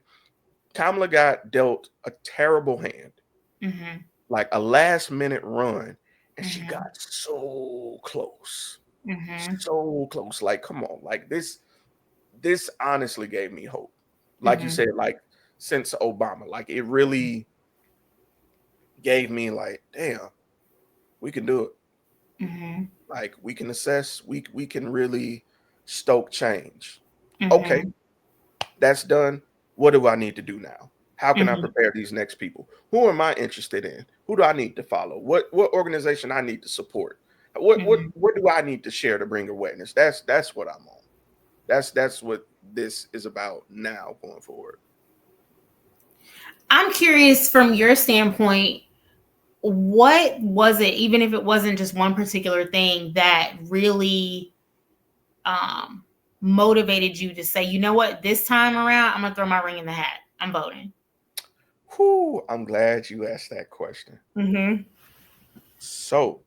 Kamala got dealt a terrible hand, Mhm. like a last minute run, and she got Mhm. so close. Mhm. So close. Like, come on. Like this honestly gave me hope. Like you Mhm. said, like since Obama, like it really gave me like, damn, we can do it. Mhm. Like we can assess, we can really stoke change. Okay, Mhm. that's done. What do I need to do now? How can I Mhm. prepare these next people? Who am I interested in? Who do I need to follow? What organization I need to support? Mhm. What do I need to share to bring awareness? That's what I'm on. That's what this is about now going forward. I'm curious from your standpoint, what was it, even if it wasn't just one particular thing that really um motivated you to say, you know what, this time around, I'm gonna throw my ring in the hat. I'm voting. Whew, I'm glad you asked that question. Mm-hmm. So,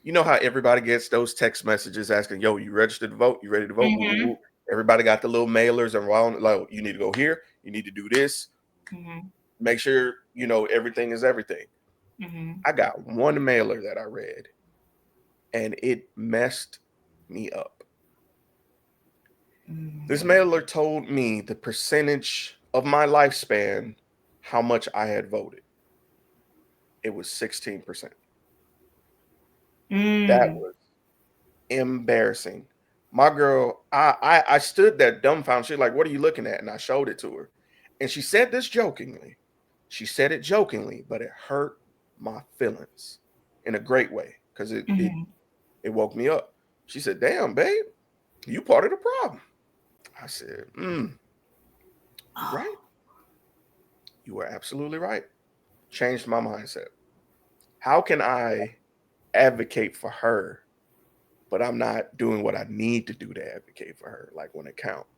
you know how everybody gets those text messages asking, "Yo, you registered to vote? You ready to vote?" Woo, woo, Mm-hmm. woo. Everybody got the little mailers and like, you need to go here, you need to do this. Mm-hmm. Make sure you know everything is everything. Mm-hmm. I got one mailer that I read, and it messed me up. This Mm-hmm. mailer told me the percentage of my lifespan, how much I had voted. It was 16%. That Mm. was embarrassing. My girl, I stood there dumbfounded. She's like, "What are you looking at?" And I showed it to her, and she said this jokingly. She said it jokingly, but it hurt my feelings in a great way because Mm-hmm. it woke me up. She said, "Damn, babe, you part of the problem." I said, "You right. Oh. You are absolutely right." Changed my mindset. How can I advocate for her, but I'm not doing what I need to do to advocate for her, like when it counts.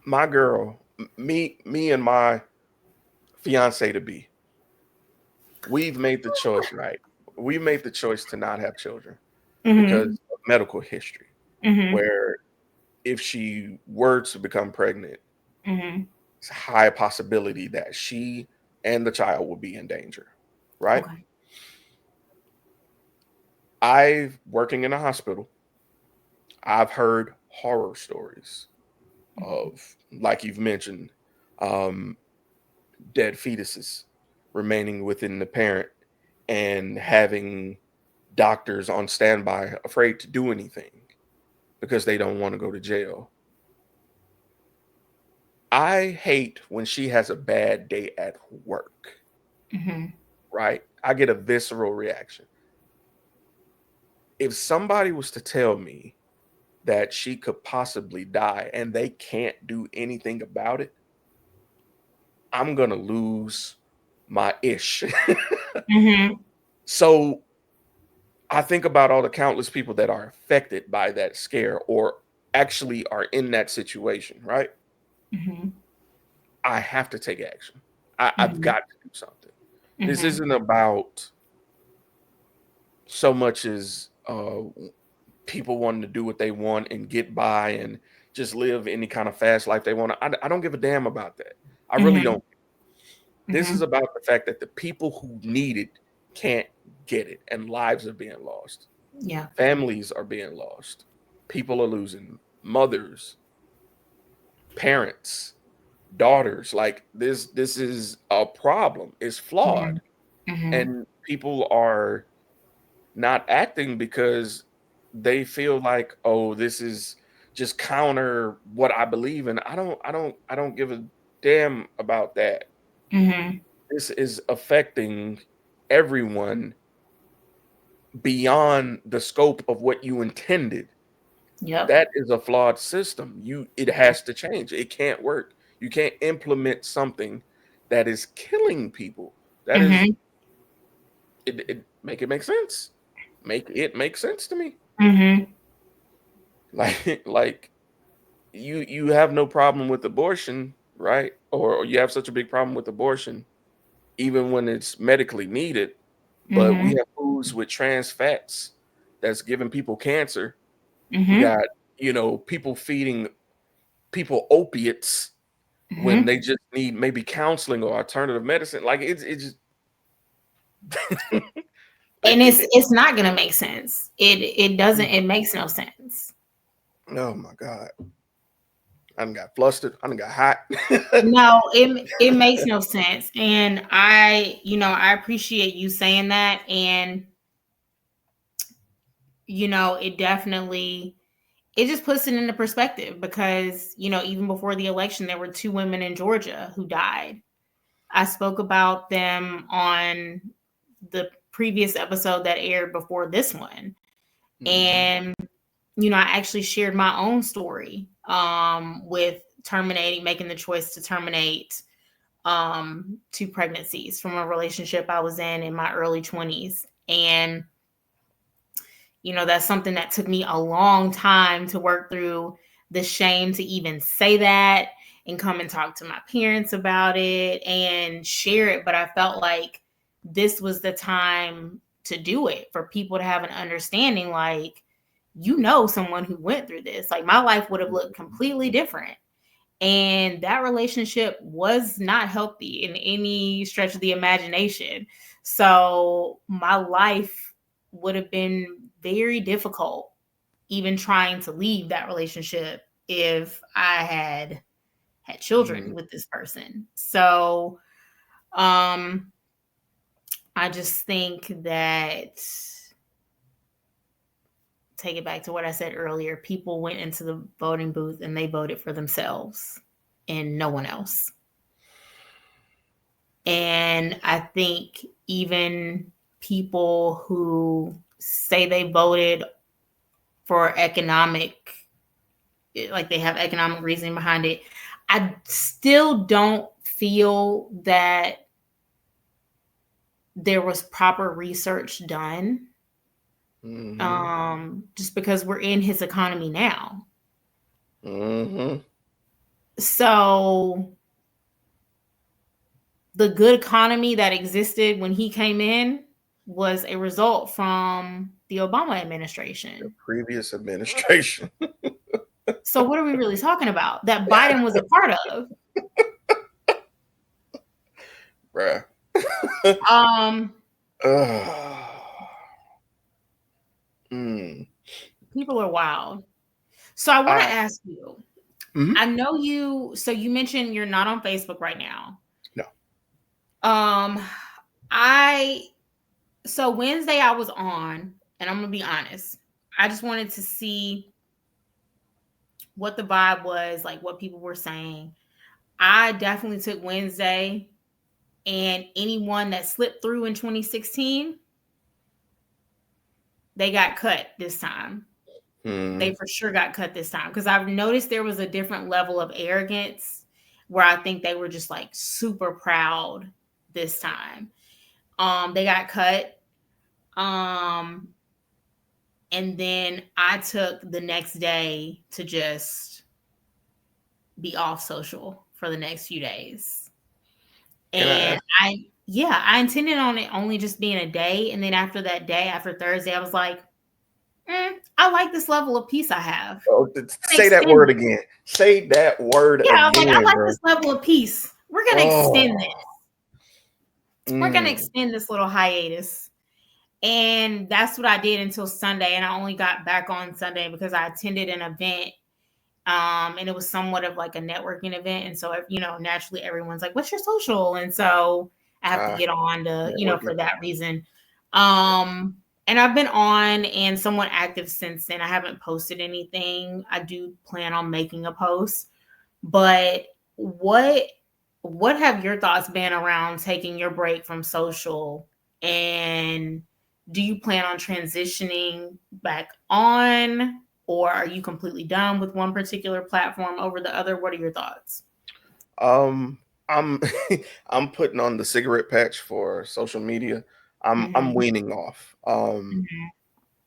My girl, me and my fiance to be, we've made the choice, right? We made the choice to not have children because Mm-hmm. of medical history, Mm-hmm. where if she were to become pregnant, Mm-hmm. it's a high possibility that she and the child will be in danger, right? Okay. Working in a hospital, I've heard horror stories of, like you've mentioned, um, dead fetuses remaining within the parent and having doctors on standby afraid to do anything because they don't want to go to jail. I hate when she has a bad day at work, Mm-hmm. right? I get a visceral reaction. If somebody was to tell me that she could possibly die and they can't do anything about it, I'm going to lose my ish. Mm-hmm. So I think about all the countless people that are affected by that scare or actually are in that situation, right? Mm-hmm. I have to take action. I've Mm-hmm. got to do something. This Mm-hmm. isn't about so much as people wanting to do what they want and get by and just live any kind of fast life they want. I don't give a damn about that. I really Mm-hmm. don't. This is about the fact that the people who need it can't get it, and lives are being lost. Yeah. Families are being lost. People are losing mothers, parents, daughters. Like this is a problem. It's Mm-hmm. flawed. Mm-hmm. And people are not acting because they feel like, oh, this is just counter what I believe in. I don't give a damn about that. Mm-hmm. This is affecting everyone beyond the scope of what you intended. Yep. That is a flawed system. It has to change. It can't work. You can't implement something that is killing people. That is Mm-hmm. it make it make sense. Make it make sense to me. Mm-hmm. Like you have no problem with abortion, right? Or you have such a big problem with abortion, even when it's medically needed. But we Mm-hmm. have foods with trans fats that's giving people cancer. We Mm-hmm. got, people feeding people opiates when Mm-hmm. they just need maybe counseling or alternative medicine. Like it's just And like it's not gonna make sense. It doesn't. It makes no sense. oh my God. I done got flustered. I done got hot. No, it makes no sense. And I appreciate you saying that. And it definitely it just puts it into perspective because, even before the election, there were two women in Georgia who died. I spoke about them on the previous episode that aired before this one. Mhm. And, I actually shared my own story with making the choice to terminate two pregnancies from a relationship I was in my early 20s. And, that's something that took me a long time to work through the shame to even say that and come and talk to my parents about it and share it. But I felt like this was the time to do it for people to have an understanding, like, someone who went through this. Like, my life would have looked completely different. And that relationship was not healthy in any stretch of the imagination. So my life would have been very difficult, even trying to leave that relationship if I had children Mhm. with this person. So um I just think that, take it back to what I said earlier, people went into the voting booth and they voted for themselves and no one else. And I think even people who say they voted for like they have economic reasoning behind it, I still don't feel that there was proper research done. Mm-hmm. Just because we're in his economy now. Mm-hmm. So the good economy that existed when he came in was a result from the Obama The administration. previous administration. So what are we really talking about? That Biden was a part of. Bruh. Um, mm. People are wild. So I want to I ask you. mhm. I know you. So you mentioned you're not on Facebook right now. No. Um, I so Wednesday I was on, and I'm gonna be honest. I just wanted to see what the vibe was, like what people were saying. I definitely took Wednesday, and anyone that slipped through in 2016, they got cut this time. They Mm. for sure got cut this time because I've noticed there was a different level of arrogance where I think they were just like super proud this time. They got cut. Um, and then I took the next day to just be off social for the next few days. Can I And ask? I intended on it only just being a day. And then after that day, after Thursday, I was like, I like this level of peace I have. Oh, I'm say that extend word it. again. Say that word Yeah, I was like, I again, like bro. this level of peace. We're gonna extend Oh. this. We're gonna Mm. extend this little hiatus. And that's what I did until Sunday. And I only got back on Sunday because I attended an event. And it was somewhat of like a networking event. And so, naturally everyone's like, what's your social? And so I have to Ah, get on to, networking. for that reason. And I've been on and somewhat active since then. I haven't posted anything. I do plan on making a post, but what have your thoughts been around taking your break from social, and do you plan on transitioning back on, or are you completely done with one particular platform over the other? What are your thoughts? Um, I'm I'm putting on the cigarette patch for social media. I'm Mhm, weaning off. mhm,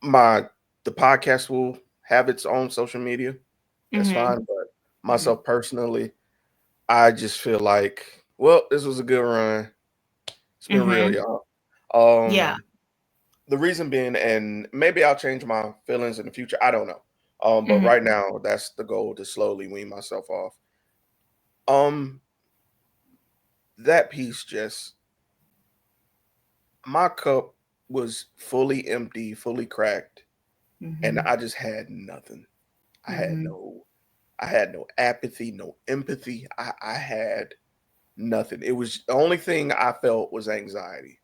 My the podcast will have its own social media. That's mhm, fine. But mhm, myself personally, I just feel like, well, this was a good run. It's been real, mhm. y'all. Yeah. The reason being, and maybe I'll change my feelings in the future. I don't know. But Mhm, right now, that's the goal, to slowly wean myself off. Um, that piece just, my cup was fully empty, fully cracked, and mhm, I just had nothing. I had mhm, no, I had no apathy, no empathy. I had nothing. It was, the only thing I felt was anxiety,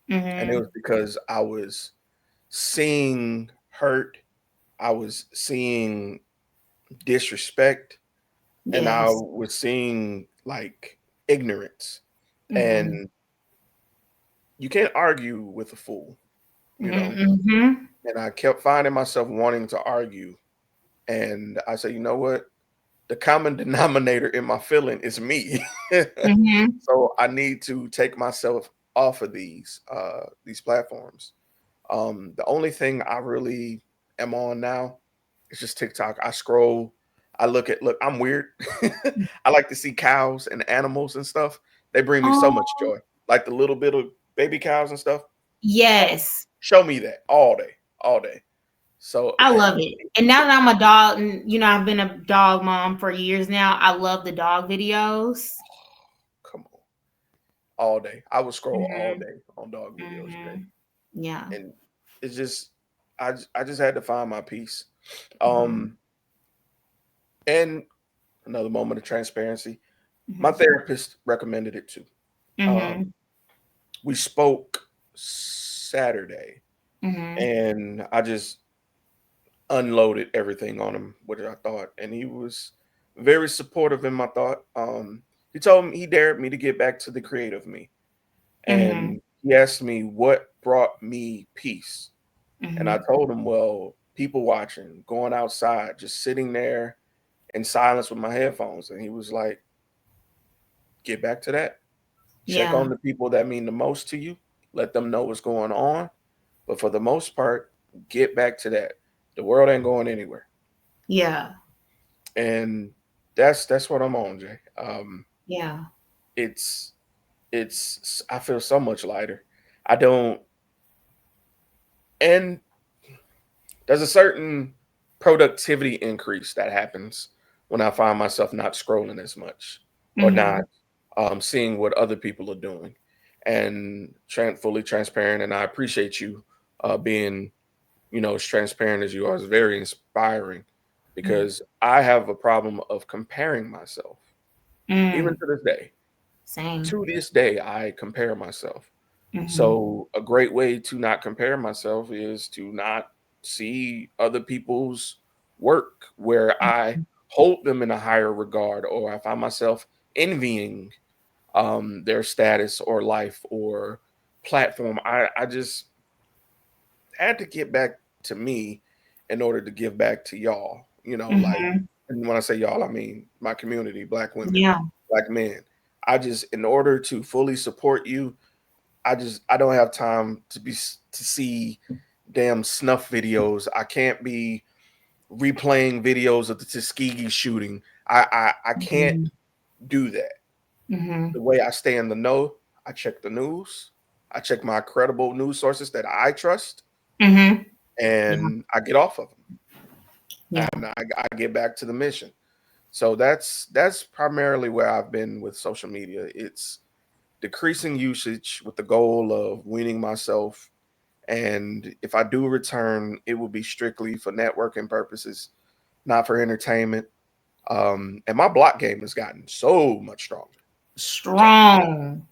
and it was mhm. because I was seeing hurt, I was seeing disrespect, and I Yes. was seeing like ignorance. Mhm, And you can't argue with a fool, you know. mhm, mhm, And I kept finding myself wanting to argue. And I said, you know what? The common denominator in my feeling is me. mhm. So I need to take myself off of these platforms. The only thing I really am on now is just TikTok. I scroll, I look, I'm weird. I like to see cows and animals and stuff. They bring me so much Oh, joy. Like the little bit of baby cows and stuff. Oh, yes. show me that all day, all day. So I love it. And now that I'm a dog, and I've been a dog mom for years now, I love the dog videos. come on, all day. I would scroll all Mhm, day on dog videos, Jay. mhm. Yeah. And it's just, I just had to find my peace. Mhm, Um, and another moment of transparency. My mhm, therapist recommended it too. Um, mhm, we spoke Saturday, mhm. and I just unloaded everything on him, what I thought, and he was very supportive in my thought. He told me, he dared me to get back to the creative me, Mhm, and he asked me what brought me peace, and I mhm. told him, well, people watching, going outside, just sitting there in silence with my headphones, and he was like, get back to that. Check Yeah. on the people that mean the most to you, let them know what's going on. But for the most part, get back to that. The world ain't going anywhere. Yeah. And that's what I'm on, Jay. Yeah. It's I feel so much lighter. I don't, and there's a certain productivity increase that happens when I find myself not scrolling as much or not Mm-hmm. seeing what other people are doing, and fully transparent. And I appreciate you being, as transparent as you are. Is very inspiring because I have a problem of comparing myself, even Mm. to this day. Same. To this day, I compare myself. Mm-hmm. So a great way to not compare myself is to not see other people's work where I hold them in a higher regard, or I find myself envying their status or life or platform. I just had to get back to me in order to give back to y'all. Like, Mm-hmm. and when I say y'all, I mean my community, Black women, Yeah. Black men. I just, in order to fully support you, I don't have time to see damn snuff videos. I can't be replaying videos of the Tuskegee shooting. I can't Mm-hmm. do that. Mm-hmm. The way I stay in the know, I check the news. I check my credible news sources that I trust, Mm-hmm. Yeah. and I get off of Yeah. them, and I get back to the mission. So that's primarily where I've been with social media. It's decreasing usage with the goal of weaning myself. And if I do return, it will be strictly for networking purposes, not for entertainment. And my block game has gotten so much stronger. Strong.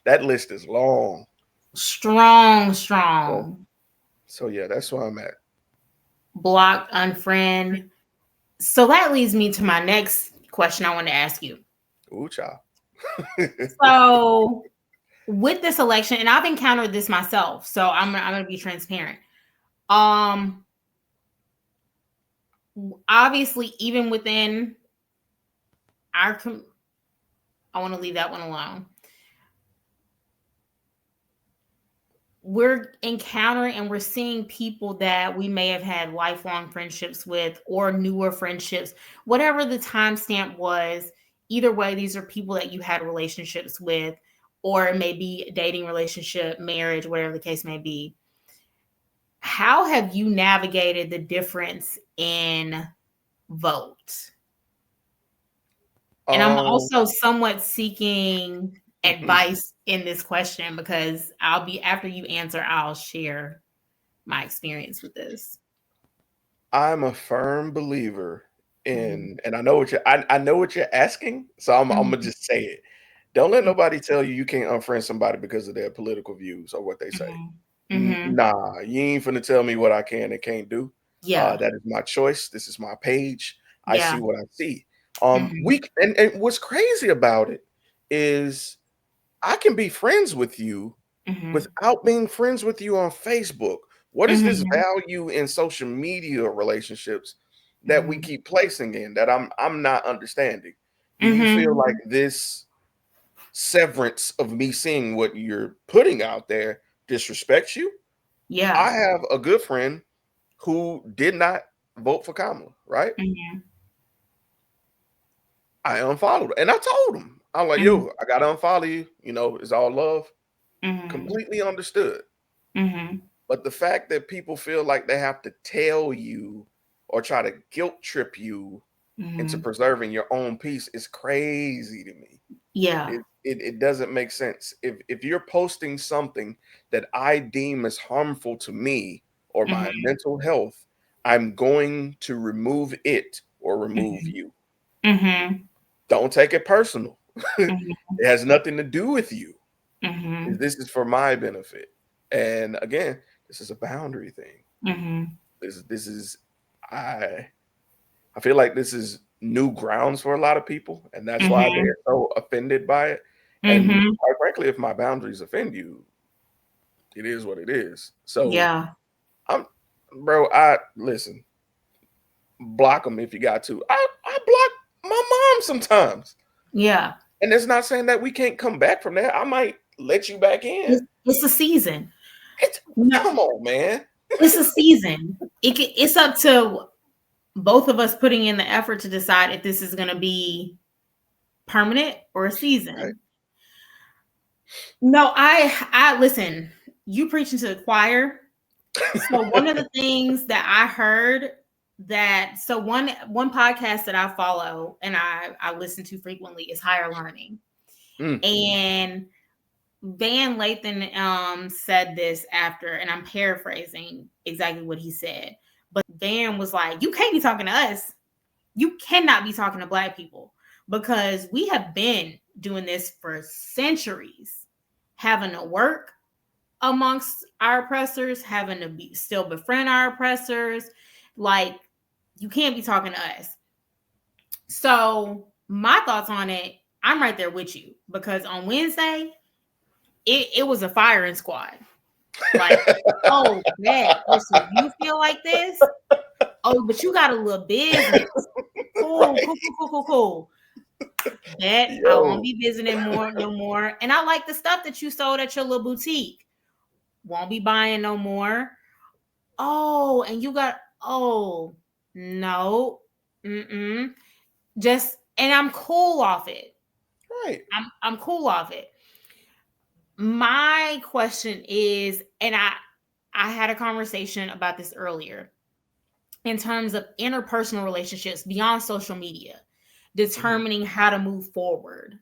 That list is long. Strong. So, Strong. so yeah, that's where I'm at. Block, unfriend. So that leads me to my next question I want to ask you. Ooh, child. So with this election, and I've encountered this myself, so I'm gonna be transparent. Um, Obviously, even within our, I want to leave that one alone. We're encountering and we're seeing people that we may have had lifelong friendships with or newer friendships, whatever the timestamp was. Either way, these are people that you had relationships with, or it may be dating relationship, marriage, whatever the case may be. How have you navigated the difference in vote? And I'm um, also somewhat seeking advice in this question because I'll be, after you answer, I'll share my experience with this. I'm a firm believer Mhm. in, and I know what I know what you're asking, so I'm gonna Mhm. just say it. Don't let nobody tell you you can't unfriend somebody because of their political views or what they say. Mhm. Mhm. Nah, you ain't finna tell me what I can and can't do. Yeah. That is my choice. This is my page. I Yeah. see what I see. Mhm. And what's crazy about it is I can be friends with you Mhm. without being friends with you on Facebook. What is this Mhm. value in social media relationships that we Mhm. keep placing in that I'm not understanding? Do you feel Mhm. like this severance of me seeing what you're putting out there disrespects you? Yeah. I have a good friend who did not vote for Kamala, right? Mhm. I unfollowed her, and I told him, I'm like, Mhm. yo, I gotta unfollow you. It's all love. Mhm. Completely understood. Mhm. But the fact that people feel like they have to tell you or try to guilt trip you into Mhm. preserving your own peace is crazy to me. Yeah. It doesn't make sense. If you're posting something that I deem as harmful to me or my Mhm. mental health, I'm going to remove it or remove Mhm. you. Mhm. Don't take it personal. It Mhm. has nothing to do with you. Mhm. This is for my benefit. And again, this is a boundary thing. Mhm. This is I feel like this is new grounds for a lot of people, and that's why Mhm. they're so offended by it. And Mhm. quite frankly, if my boundaries offend you, it is what it is. So Yeah. I'm, bro. I listen. Block them if you got to. I block my mom sometimes, Yeah. and it's not saying that we can't come back from that. I might let you back in. It's a season. No, Come on, man. it's a season. It's up to both of us putting in the effort to decide if this is going to be permanent or a season. Right. No, I listen. You preaching to the choir. So one of the things that I heard one podcast that I follow and I listen to frequently is Higher Learning. And Van Lathan said this after, and I'm paraphrasing exactly what he said, but Van was like, you can't be talking to us. You cannot be talking to Black people because we have been doing this for centuries, having to work amongst our oppressors, having to still befriend our oppressors. Like, you can't be talking to us. So my thoughts on it, I'm right there with you because on Wednesday, it was a firing squad. Like, oh, man, listen, you feel like this? Oh, but you got a little business. Cool. Bet I won't be visiting no more. And I like the stuff that you sold at your little boutique. Won't be buying no more. Oh, and you got, oh, no. Just, and I'm cool off it. Right. I'm cool off it. My question is, and I had a conversation about this earlier in terms of interpersonal relationships beyond social media, determining how to move forward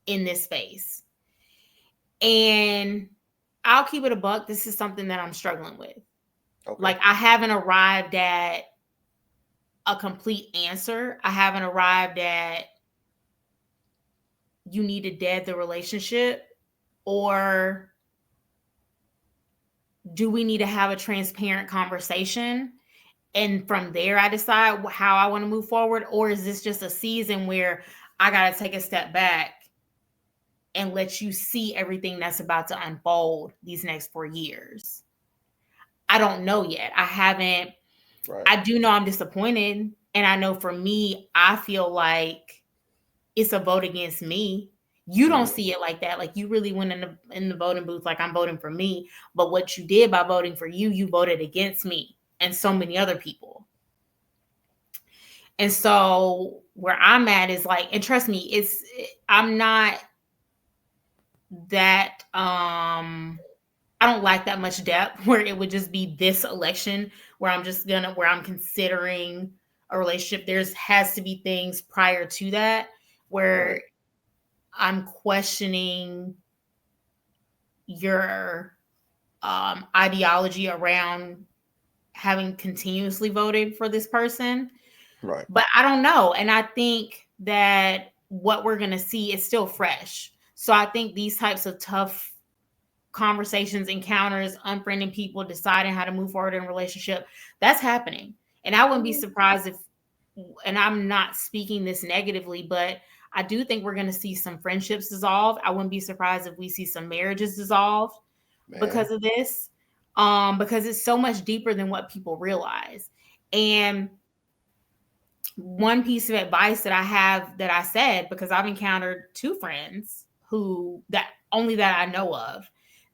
in this space. And I'll keep it a buck. This is something that I'm struggling with. Okay. Like, I haven't arrived at a complete answer. I haven't arrived at you need to dead the relationship, or do we need to have a transparent conversation? And from there, I decide how I want to move forward. Or is this just a season where I got to take a step back and let you see everything that's about to unfold these next 4 years? I don't know yet. I haven't. Right. I do know I'm disappointed. And I know for me, I feel like it's a vote against me. You don't see it like that. Like, you really went in the voting booth like I'm voting for me. But what you did by voting for you voted against me and so many other people. And so where I'm at is like, and trust me, I'm not that, I don't like that much depth where it would just be this election where I'm considering a relationship. Has to be things prior to that where I'm questioning your ideology around having continuously voted for this person. Right. But I don't know. And I think that what we're going to see is still fresh. So I think these types of tough conversations, encounters, unfriending people, deciding how to move forward in a relationship, that's happening. And I wouldn't be surprised if, and I'm not speaking this negatively, but I do think we're going to see some friendships dissolve. I wouldn't be surprised if we see some marriages dissolve because of this, because it's so much deeper than what people realize. And one piece of advice that I have that I said, because I've encountered 2 friends that I know of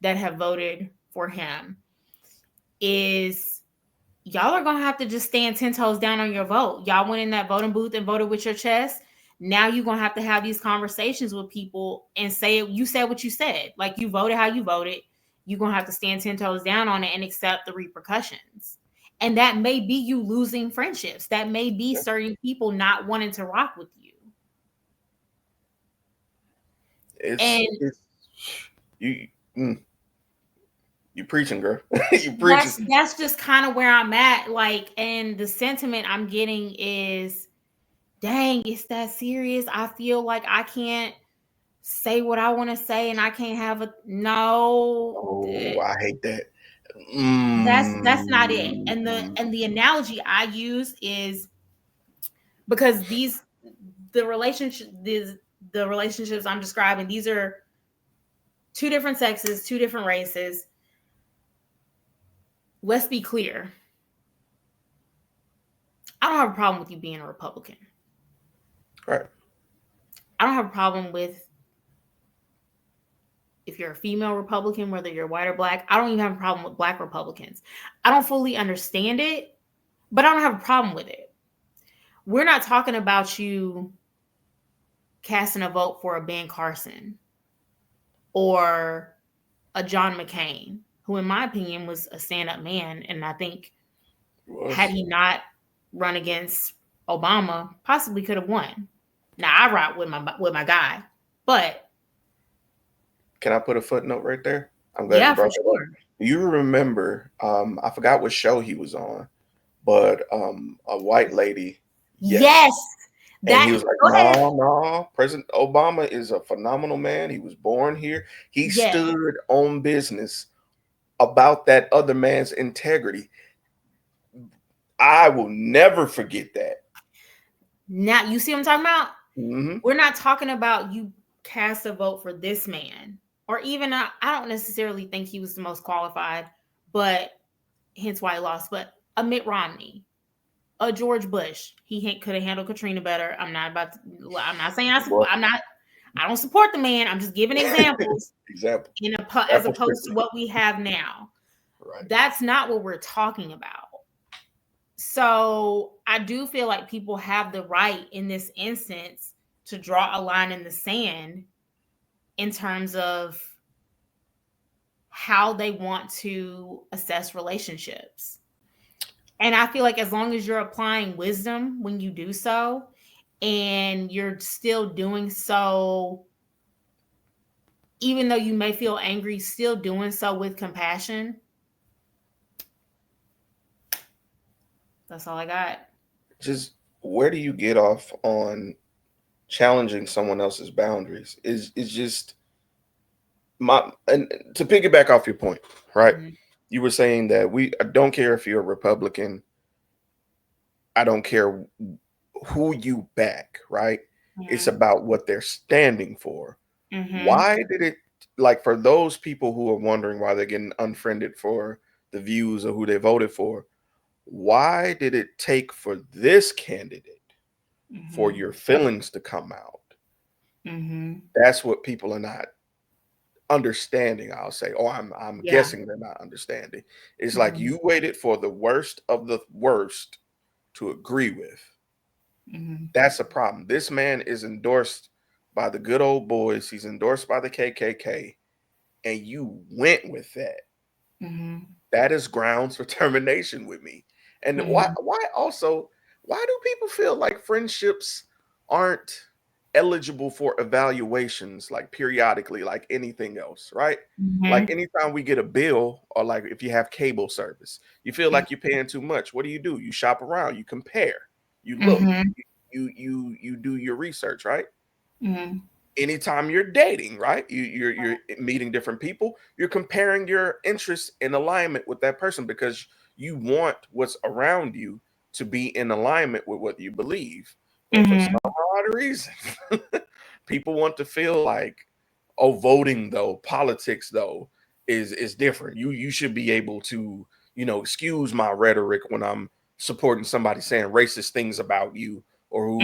that have voted for him, is y'all are going to have to just stand 10 toes down on your vote. Y'all went in that voting booth and voted with your chest. Now you're going to have these conversations with people and you said what you said. Like, you voted how you voted. You're going to have to stand 10 toes down on it and accept the repercussions. And that may be you losing friendships. That may be certain people not wanting to rock with you. You preaching, girl. You preaching. That's just kind of where I'm at. Like, and the sentiment I'm getting is, dang, it's that serious. I feel like I can't say what I want to say, and I can't have no. Oh, I hate that. That's not it. And the analogy I use is because the relationships I'm describing, these are 2 different sexes, 2 different races. Let's be clear. I don't have a problem with you being a Republican. Right. I don't have a problem with if you're a female Republican, whether you're white or black. I don't even have a problem with black Republicans. I don't fully understand it, but I don't have a problem with it. We're not talking about you casting a vote for a Ben Carson or a John McCain, who, in my opinion, was a stand-up man. And I think had he not run against Obama, possibly could have won. Now I rock with my guy, but can I put a footnote right there? I'm glad you brought that up. You remember, I forgot what show he was on, but a white lady. Yes. And he was like, no, President Obama is a phenomenal man. He was born here. He stood on business about that other man's integrity. I will never forget that. Now, you see what I'm talking about? Mm-hmm. We're not talking about you cast a vote for this man. Or even, I don't necessarily think he was the most qualified, but hence why he lost. But a Mitt Romney, a George Bush, he could have handled Katrina better. I'm not saying I don't support the man. I'm just giving examples. As opposed to what we have now. Right. That's not what we're talking about. So I do feel like people have the right in this instance to draw a line in the sand in terms of how they want to assess relationships. And I feel like as long as you're applying wisdom when you do so, and you're still doing so, even though you may feel angry, still doing so with compassion. That's all I got. Just where do you get off on challenging someone else's boundaries? Is just and to piggyback off your point, right? Mm-hmm. You were saying that I don't care if you're a Republican. I don't care who you back, right? Mm-hmm. It's about what they're standing for. Mm-hmm. Why did it, like, for those people who are wondering why they're getting unfriended for the views of who they voted for, why did it take for this candidate for your feelings to come out? Mm-hmm. That's what people are not understanding, I'll say. Or I'm guessing they're not understanding. It's like you waited for the worst of the worst to agree with. Mm-hmm. That's a problem. This man is endorsed by the good old boys. He's endorsed by the KKK. And you went with that. Mm-hmm. That is grounds for termination with me. And why do people feel like friendships aren't eligible for evaluations, like periodically, like anything else, right? Mm-hmm. Like anytime we get a bill, or like if you have cable service, you feel like you're paying too much. What do? You shop around, you compare, you look, you do your research, right? Mm-hmm. Anytime you're dating, right? You're meeting different people, you're comparing your interests in alignment with that person because you want what's around you to be in alignment with what you believe. But for some odd reason, people want to feel like, oh, voting though, politics though, is different. You should be able to, excuse my rhetoric when I'm supporting somebody saying racist things about you, or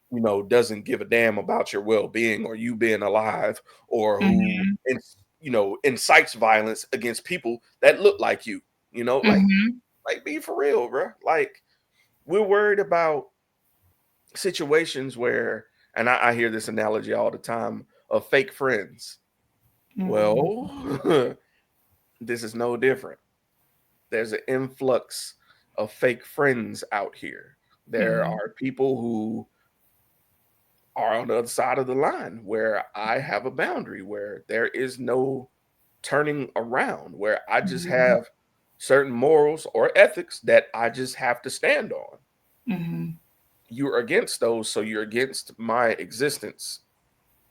who doesn't give a damn about your well-being or you being alive, or who incites violence against people that look like you. Like be for real, bro. Like, we're worried about situations where, and I hear this analogy all the time of fake friends. Well, this is no different. There's an influx of fake friends out here. There are people who are on the other side of the line where I have a boundary, where there is no turning around, where I just have certain morals or ethics that I just have to stand on. You're against those, so you're against my existence,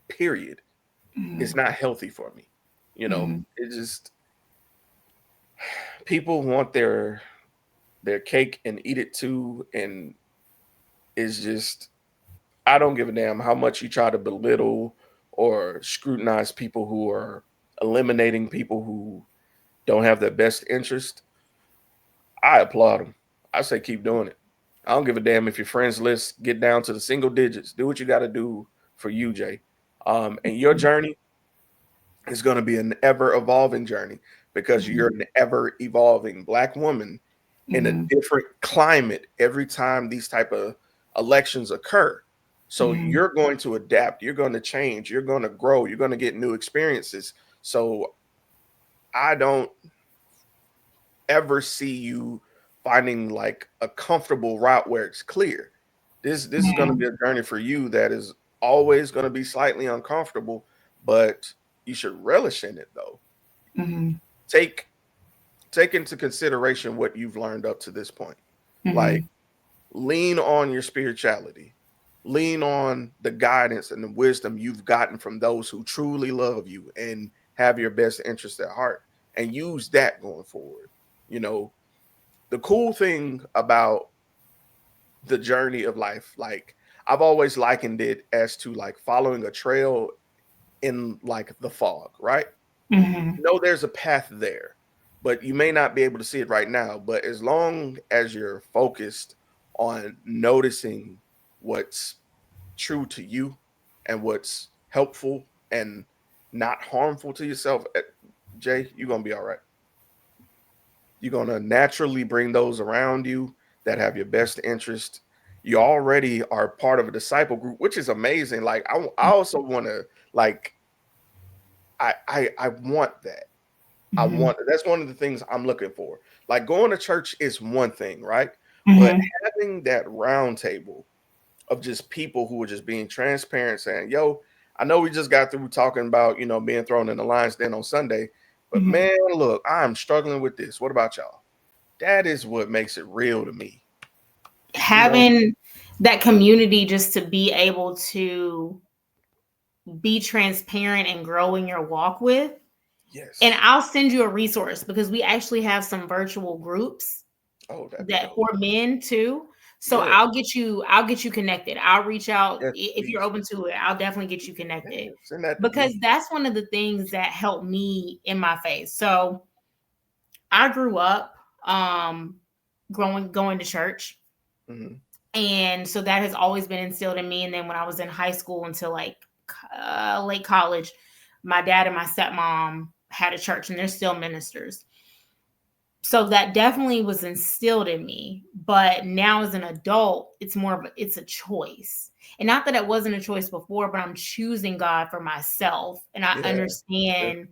period. It's not healthy for me. It just, people want their cake and eat it too, and it's just, I don't give a damn how much you try to belittle or scrutinize people who are eliminating people who don't have their best interest. I applaud them. I say keep doing it. I don't give a damn if your friends list get down to the single digits. Do what you got to do for you, Jay. And your journey, It's going to be an ever evolving journey because you're Mhm. an ever evolving Black woman in a Mhm. different climate every time these type of elections occur. So Mhm. you're going to adapt, you're going to change, you're going to grow, you're going to get new experiences. So I don't ever see you finding like a comfortable route where it's clear. This is going to be Mhm. a journey for you that is always going to be slightly uncomfortable, but you should relish in it though. Mhm. Take take into consideration what you've learned up to this point. Like Mhm. lean on your spirituality. Lean on the guidance and the wisdom you've gotten from those who truly love you and have your best interest at heart, and use that going forward. You know, the cool thing about the journey of life, like I've always likened it as to like following a trail in like the fog, right? Mhm. You know there's a path there, but you may not be able to see it right now. But as long as you're focused on noticing what's true to you and what's helpful and not harmful to yourself, Jay, you're gonna be all right. You're gonna naturally bring those around you that have your best interest. You already are part of a disciple group, which is amazing. Like I also want to like I want that. I Mhm. want that's one of the things I'm looking for. Like going to church is one thing, right? But Mhm. having that round table of just people who are just being transparent, saying, "Yo, I know we just got through talking about being thrown in the lion's den on Sunday, but Mhm. man, look, I'm struggling with this. What about y'all?" That is what makes it real to me. You know? Having that community just to be able to be transparent and grow in your walk with. And Yes. I'll send you a resource because we actually have some virtual groups Oh, that'd be that dope. for men too. So Yeah. I'll get you connected. I'll reach out Yes, if you're please. open to it. I'll definitely get you Yeah, connected send that to because me. that's one of the things that helped me in my faith. So I grew up growing going to church, Hmm. and so that has always been instilled in me. And then when I was in high school until like late college, my dad and my stepmom had a church, and they're still ministers. So that definitely was instilled in me. But now as an adult, it's a choice. And not that it wasn't a choice before, but I'm choosing God for myself. And I Yeah. Yeah. understand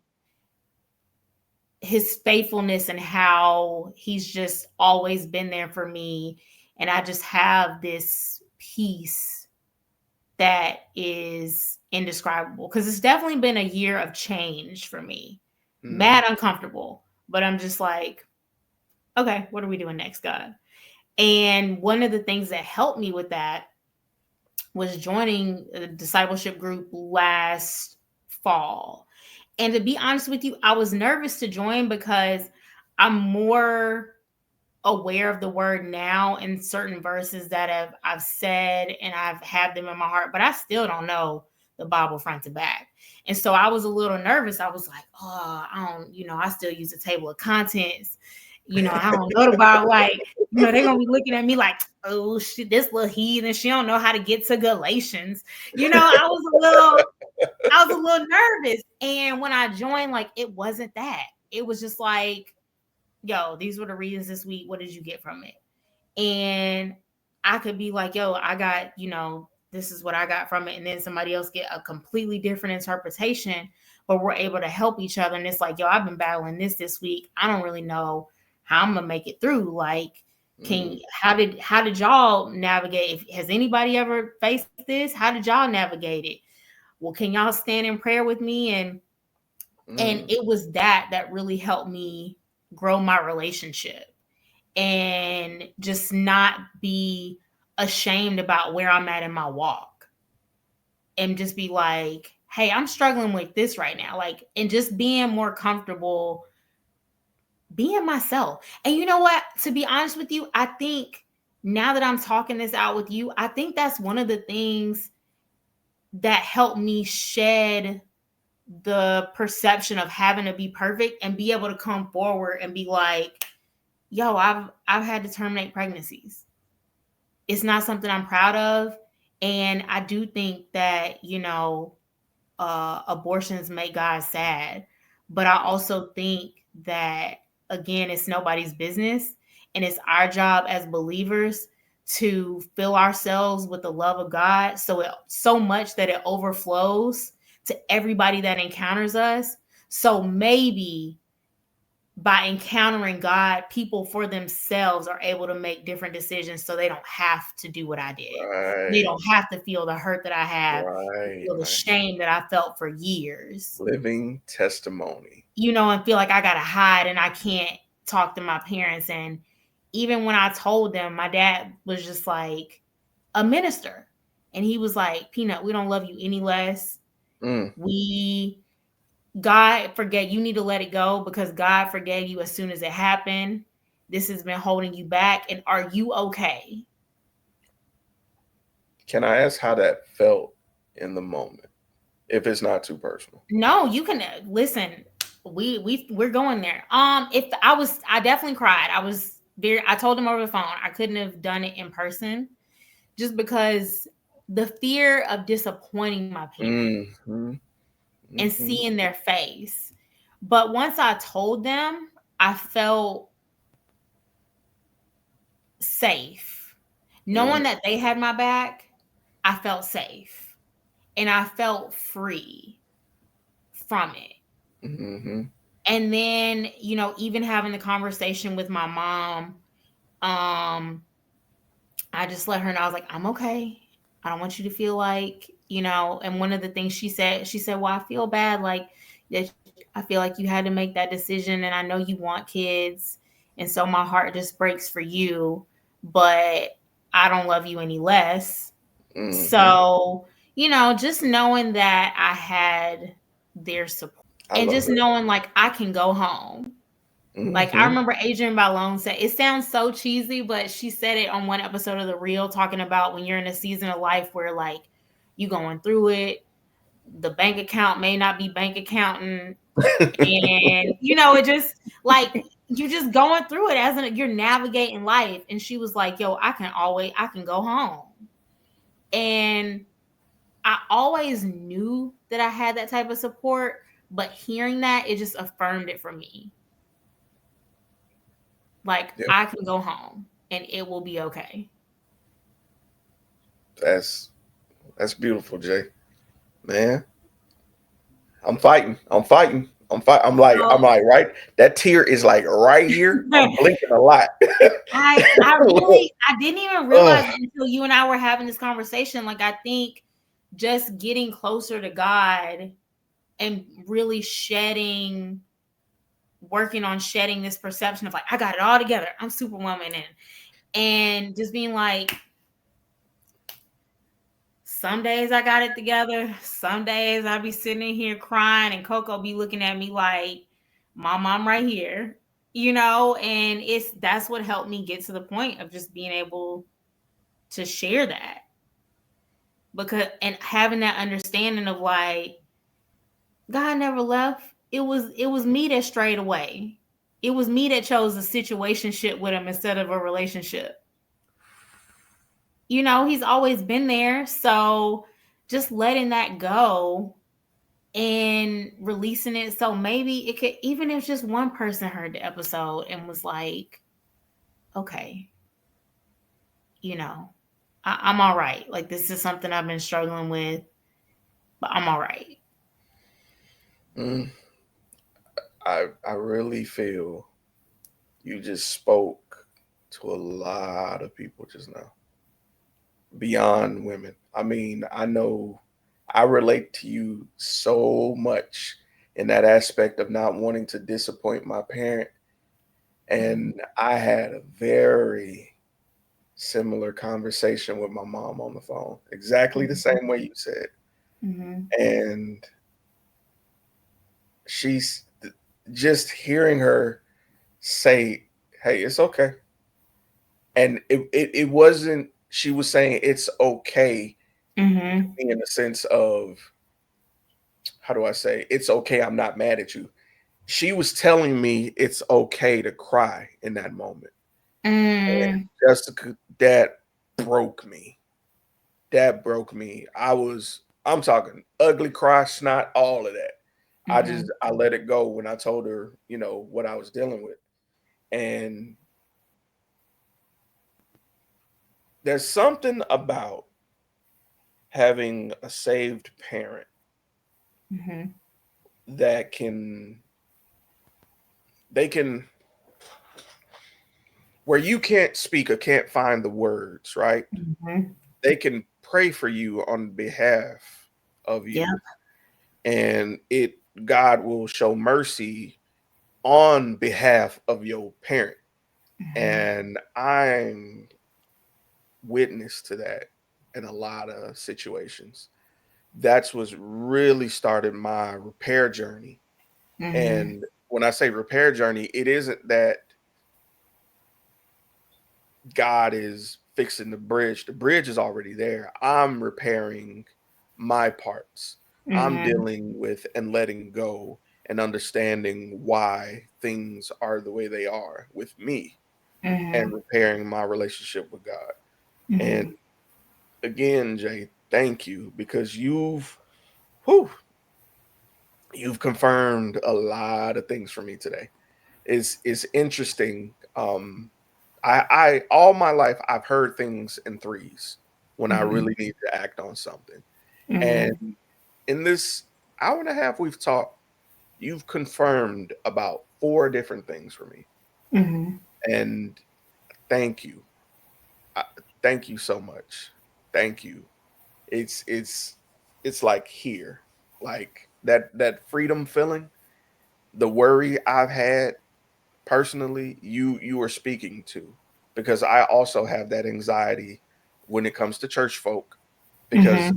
his faithfulness and how he's just always been there for me. And I just have this peace that is indescribable because it's definitely been a year of change for me. Hmm. Mad uncomfortable, but I'm just like, okay, what are we doing next, God? And one of the things that helped me with that was joining a discipleship group last fall. And to be honest with you, I was nervous to join because I'm more aware of the word now in certain verses that I've said and I've had them in my heart, but I still don't know the Bible front to back. And so I was a little nervous. I was like, oh, I don't, I still use a table of contents. I don't know about like, they're gonna be looking at me like, oh shit, this little heathen, she don't know how to get to Galatians. I was a little nervous. And when I joined, like it wasn't that. It was just like, yo, these were the readings this week. What did you get from it? And I could be like, yo, I got, this is what I got from it. And then somebody else get a completely different interpretation, but we're able to help each other. And it's like, yo, I've been battling this week. I don't really know how I'm gonna make it through. Like, Mm, how did y'all navigate? Has anybody ever faced this? How did y'all navigate it? Well, can y'all stand in prayer with me? And mm, it was that really helped me grow my relationship and just not be ashamed about where I'm at in my walk and just be like, hey, I'm struggling with this right now. Like, and just being more comfortable being myself. And you know what? To be honest with you, I think now that I'm talking this out with you, I think that's one of the things that helped me shed the perception of having to be perfect and be able to come forward and be like, yo, I've had to terminate pregnancies. It's not something I'm proud of. And I do think that, abortions make God sad. But I also think that, again, it's nobody's business. And it's our job as believers to fill ourselves with the love of God so much that it overflows to everybody that encounters us. So maybe by encountering God, people for themselves are able to make different decisions so they don't have to do what I did. They Right. don't have to feel the hurt that I have, Right. feel the Right. shame that I felt for years, Living testimony. and feel like I got to hide and I can't talk to my parents. And even when I told them, my dad was just like a minister. And he was like, Peanut, we don't love you any less. Mm. God forget, you need to let it go because God forgave you as soon as it happened. This has been holding you back. And are you okay? Can I ask how that felt in the moment, if it's not too personal? No, you can listen. We're going there. If I definitely cried. I told him over the phone. I couldn't have done it in person just because the fear of disappointing my parents Mm-hmm. and Mm-hmm. seeing their face. But once I told them, I felt safe. Mm-hmm. Knowing that they had my back, I felt safe and I felt free from it. Mm-hmm. And then, even having the conversation with my mom, um, I just let her know, I was like, I'm okay. I don't want you to feel like, and one of the things she said, well, I feel bad. Like that, I feel like you had to make that decision and I know you want kids. And so my heart just breaks for you, but I don't love you any less. Mm-hmm. So, just knowing that I had their support I and love just it. knowing like I can go home. Like I Mm-hmm. remember Adrienne Balone said, it sounds so cheesy, but she said it on one episode of The Real, talking about when you're in a season of life where like you going through it, the bank account may not be bank accounting, and it just like you just going through it you're navigating life. And she was like, yo, I can go home. And I always knew that I had that type of support, but hearing that, it just affirmed it for me. Like Yeah, I can go home and it will be okay. that's that's beautiful, Jay. Man, I'm fighting. I'm fighting. I'm fight. I'm So like, right. That tear is like right here. I'm blinking a lot. I didn't even realize Oh, it until you and I were having this conversation. Like I think just getting closer to God and really working on shedding this perception of like I got it all together. I'm Superwoman, and just being like, some days I got it together. Some days I be sitting in here crying and Coco be looking at me like, Mom, I'm right here. And that's what helped me get to the point of just being able to share that. And having that understanding of like, God never left. It was me that strayed away. It was me that chose a situationship with him instead of a relationship. He's always been there. So just letting that go and releasing it. So maybe it could, even if just one person heard the episode and was like, okay, you know, I'm all right. Like, this is something I've been struggling with, but I'm all right. mm, I really feel you just spoke to a lot of people just now, beyond women. I mean, I know I relate to you so much in that aspect of not wanting to disappoint my parent. Mm-hmm. And I had a very similar conversation with my mom on the phone, exactly the same way you said. Mm-hmm. And she's just hearing her say, hey, it's okay. And it wasn't, she was saying it's okay Mm-hmm. in the sense of, how do I say, it's okay, I'm not mad at you. She was telling me it's okay to cry in that moment. And Mm. Jessica, that broke me. That broke me. I was I'm talking ugly cry, snot, all of that. Mm-hmm. I let it go when I told her, what I was dealing with. And there's something about having a saved parent Mm-hmm. that they can, where you can't speak or can't find the words, right? Mm-hmm. They can pray for you on behalf of Yep. you, and God will show mercy on behalf of your parent. Mm-hmm. And I'm witness to that in a lot of situations. That's what really started my repair journey. Mm-hmm. And when I say repair journey, it isn't that God is fixing the bridge. The bridge is already there. I'm repairing my parts. I'm Mm-hmm. dealing with and letting go and understanding why things are the way they are with me and Mm-hmm. repairing my relationship with God. And Mm-hmm. again, Jay, thank you because whew, you've confirmed a lot of things for me today. It's interesting. I all my life I've heard things in threes when I Mm-hmm. really need to act on something. And Mm-hmm. in this hour and a half we've talked, you've confirmed about four different things for me. Mm-hmm. And thank you. I, thank you so much. Thank you. It's like here. Like that freedom feeling, the worry I've had personally, you are speaking to, because I also have that anxiety when it comes to church folk, because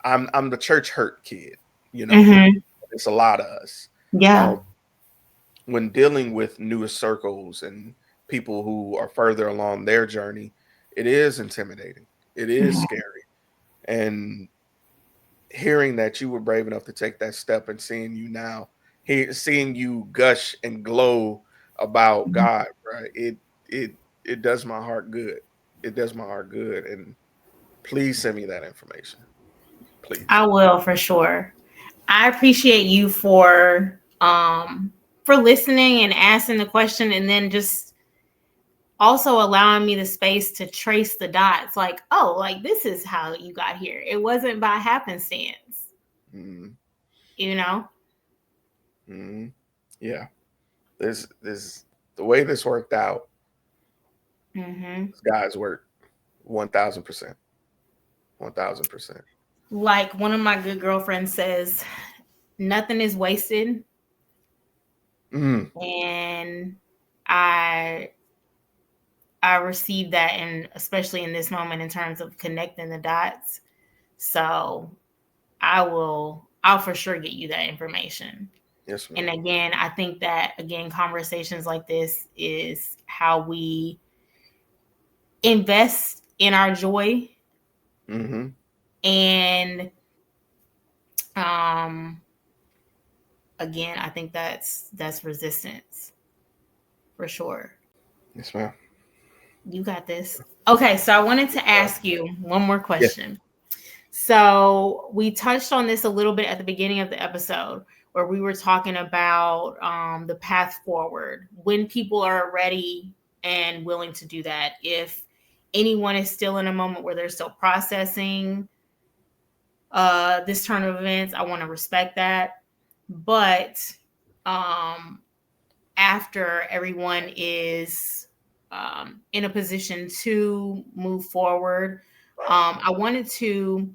Mm-hmm. I'm the church hurt kid, you know. Mm-hmm. It's a lot of us. Yeah. Um, when dealing with newer circles and people who are further along their journey, it is intimidating. It is Mm-hmm. scary. And hearing that you were brave enough to take that step and seeing you now, seeing you gush and glow about God, right? It it does my heart good. It does my heart good. And please send me that information. Please. I will for sure. I appreciate you for listening and asking the question, and then just also allowing me the space to trace the dots. Like, oh, like this is how you got here. It wasn't by happenstance, Mm, you know? mm, yeah. This the way this worked out Mm-hmm. is God's work. 1,000%. 1,000%. Like one of my good girlfriends says, nothing is wasted. Mm, And I I received that, and especially in this moment in terms of connecting the dots. So I'll for sure get you that information. yes, And ma'am. again, I think that again, conversations like this is how we invest in our joy. Mm-hmm. And um again, I think that's resistance for sure. Yes, ma'am. You got this. Okay, so I wanted to ask you one more Yes. question. So we touched on this a little bit at the beginning of the episode, where we were talking about the path forward when people are ready and willing to do that. If anyone is still in a moment where they're still processing this turn of events, I want to respect that. But um, after everyone is in a position to move forward, I wanted to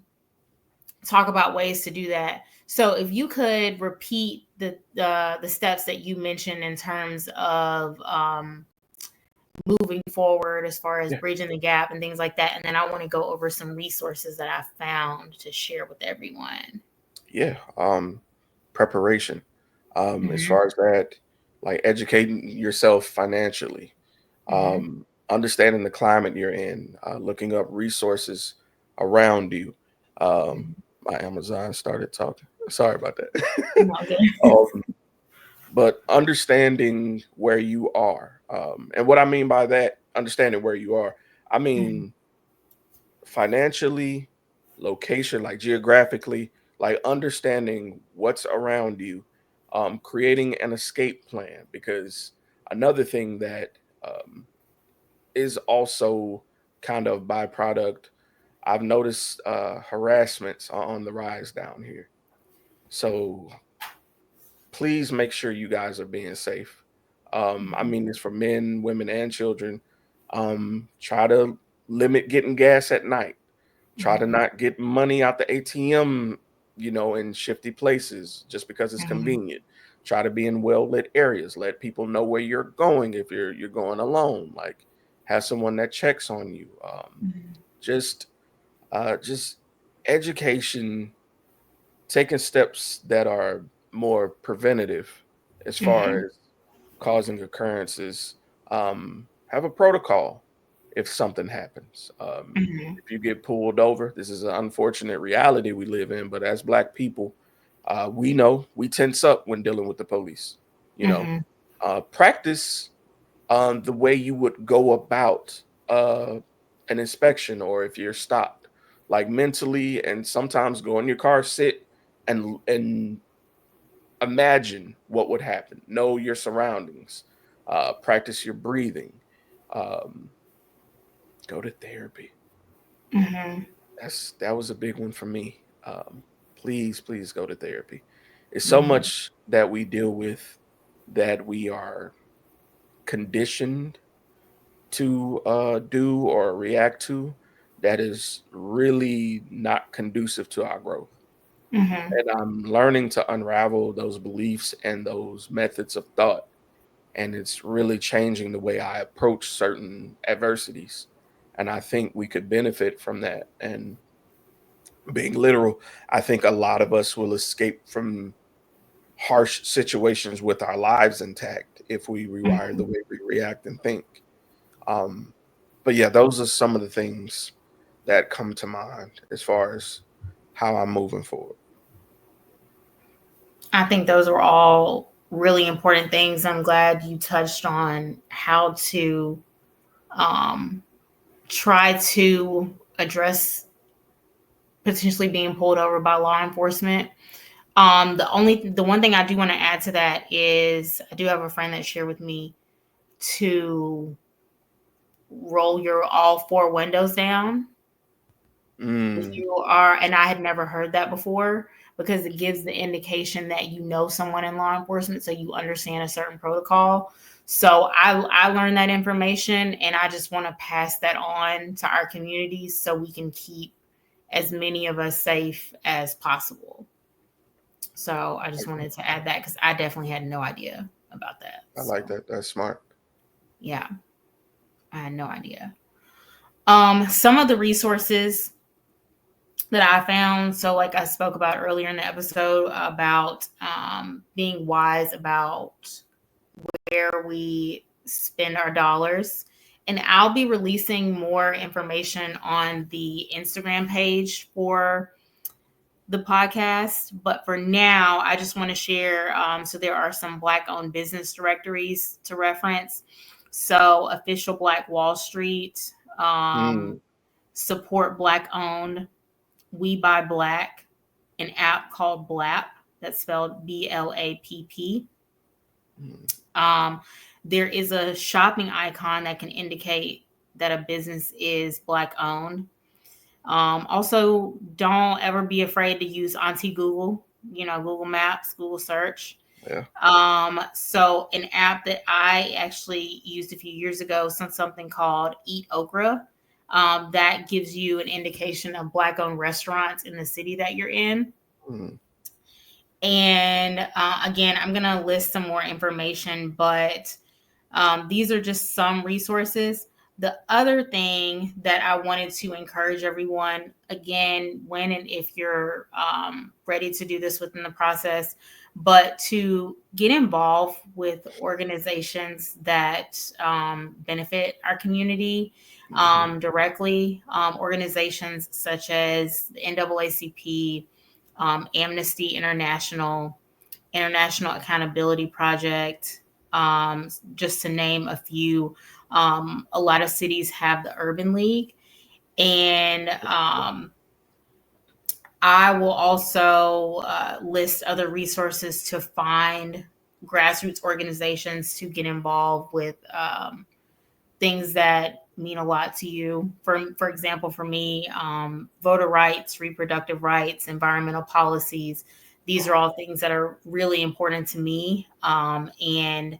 talk about ways to do that. So if you could repeat the steps that you mentioned in terms of moving forward as far as Yeah. bridging the gap and things like that, and then I want to go over some resources that I found to share with everyone. Yeah. Preparation. As Mm-hmm. far as that, like educating yourself financially, Mm-hmm. understanding the climate you're in, looking up resources around you. Um, my Amazon started talking. Sorry about that. Okay. um, but understanding where you are, and what I mean by that, understanding where you are, I Mm-hmm. mean financially, location, like geographically, like understanding what's around you, creating an escape plan. Because another thing that is also kind of byproduct, I've noticed harassments are on the rise down here. So please make sure you guys are being safe. I mean this for men, women, and children. Try to limit getting gas at night. Try to not get money out the ATM, in shifty places just because it's Mhm. convenient. Try to be in well lit areas. Let people know where you're going if you're going alone. Like have someone that checks on you. Mhm. Just just education, taking steps that are more preventative as far Mhm. as causing occurrences. Have a protocol if something happens. Mhm. If you get pulled over, this is an unfortunate reality we live in, but as Black people, we know we tense up when dealing with the police. You know, Mhm. practice the way you would go about an inspection or if you're stopped, like mentally, and sometimes go in your car, sit and imagine what would happen. Know your surroundings. Practice your breathing. Um, Go to therapy. Mhm. That was a big one for me. Please, please go to therapy. It's so Mhm. much that we deal with that we are conditioned to do or react to that is really not conducive to our growth. Mhm. And I'm learning to unravel those beliefs and those methods of thought. And it's really changing the way I approach certain adversities. And I think we could benefit from that. And being literal, I think a lot of us will escape from harsh situations with our lives intact if we rewire the Mhm. way we react and think. Um, but yeah, those are some of the things that come to mind as far as how I'm moving forward. I think those were all really important things. I'm glad you touched on how to um, try to address potentially being pulled over by law enforcement. The one thing I do want to add to that is I do have a friend that shared with me to roll your all four windows down if Mm, you are, and I had never heard that before because it gives the indication that you know someone in law enforcement, so you understand a certain protocol. So I learned that information, and I just want to pass that on to our communities so we can keep as many of us safe as possible. So I just wanted to add that because I definitely had no idea about that. I So like that. That's smart. yeah, I had no idea. Some of the resources that I found. So, like I spoke about earlier in the episode about being wise about where we spend our dollars. And I'll be releasing more information on the Instagram page for the podcast. But for now, I just want to share. So, there are some Black owned business directories to reference. So, Official Black Wall Street, um, Mm, Support Black Owned, We Buy Black, an app called Blapp, that's spelled Blapp. mm, Um, there is a shopping icon that can indicate that a business is Black owned. Also, don't ever be afraid to use Auntie Google, Google Maps, Google Search. yeah. So an app that I actually used a few years ago, something called EatOkra, that gives you an indication of Black-owned restaurants in the city that you're in. Mm, And again, I'm going to list some more information, but these are just some resources. The other thing that I wanted to encourage everyone, again, when and if you're ready to do this within the process, but to get involved with organizations that benefit our community mhm, directly, organizations such as the NAACP, Amnesty International, International Accountability Project, just to name a few. A lot of cities have the Urban League, and I will also list other resources to find grassroots organizations to get involved with things that mean a lot to you. For example, for me, voter rights, reproductive rights, environmental policies. These are all things that are really important to me. And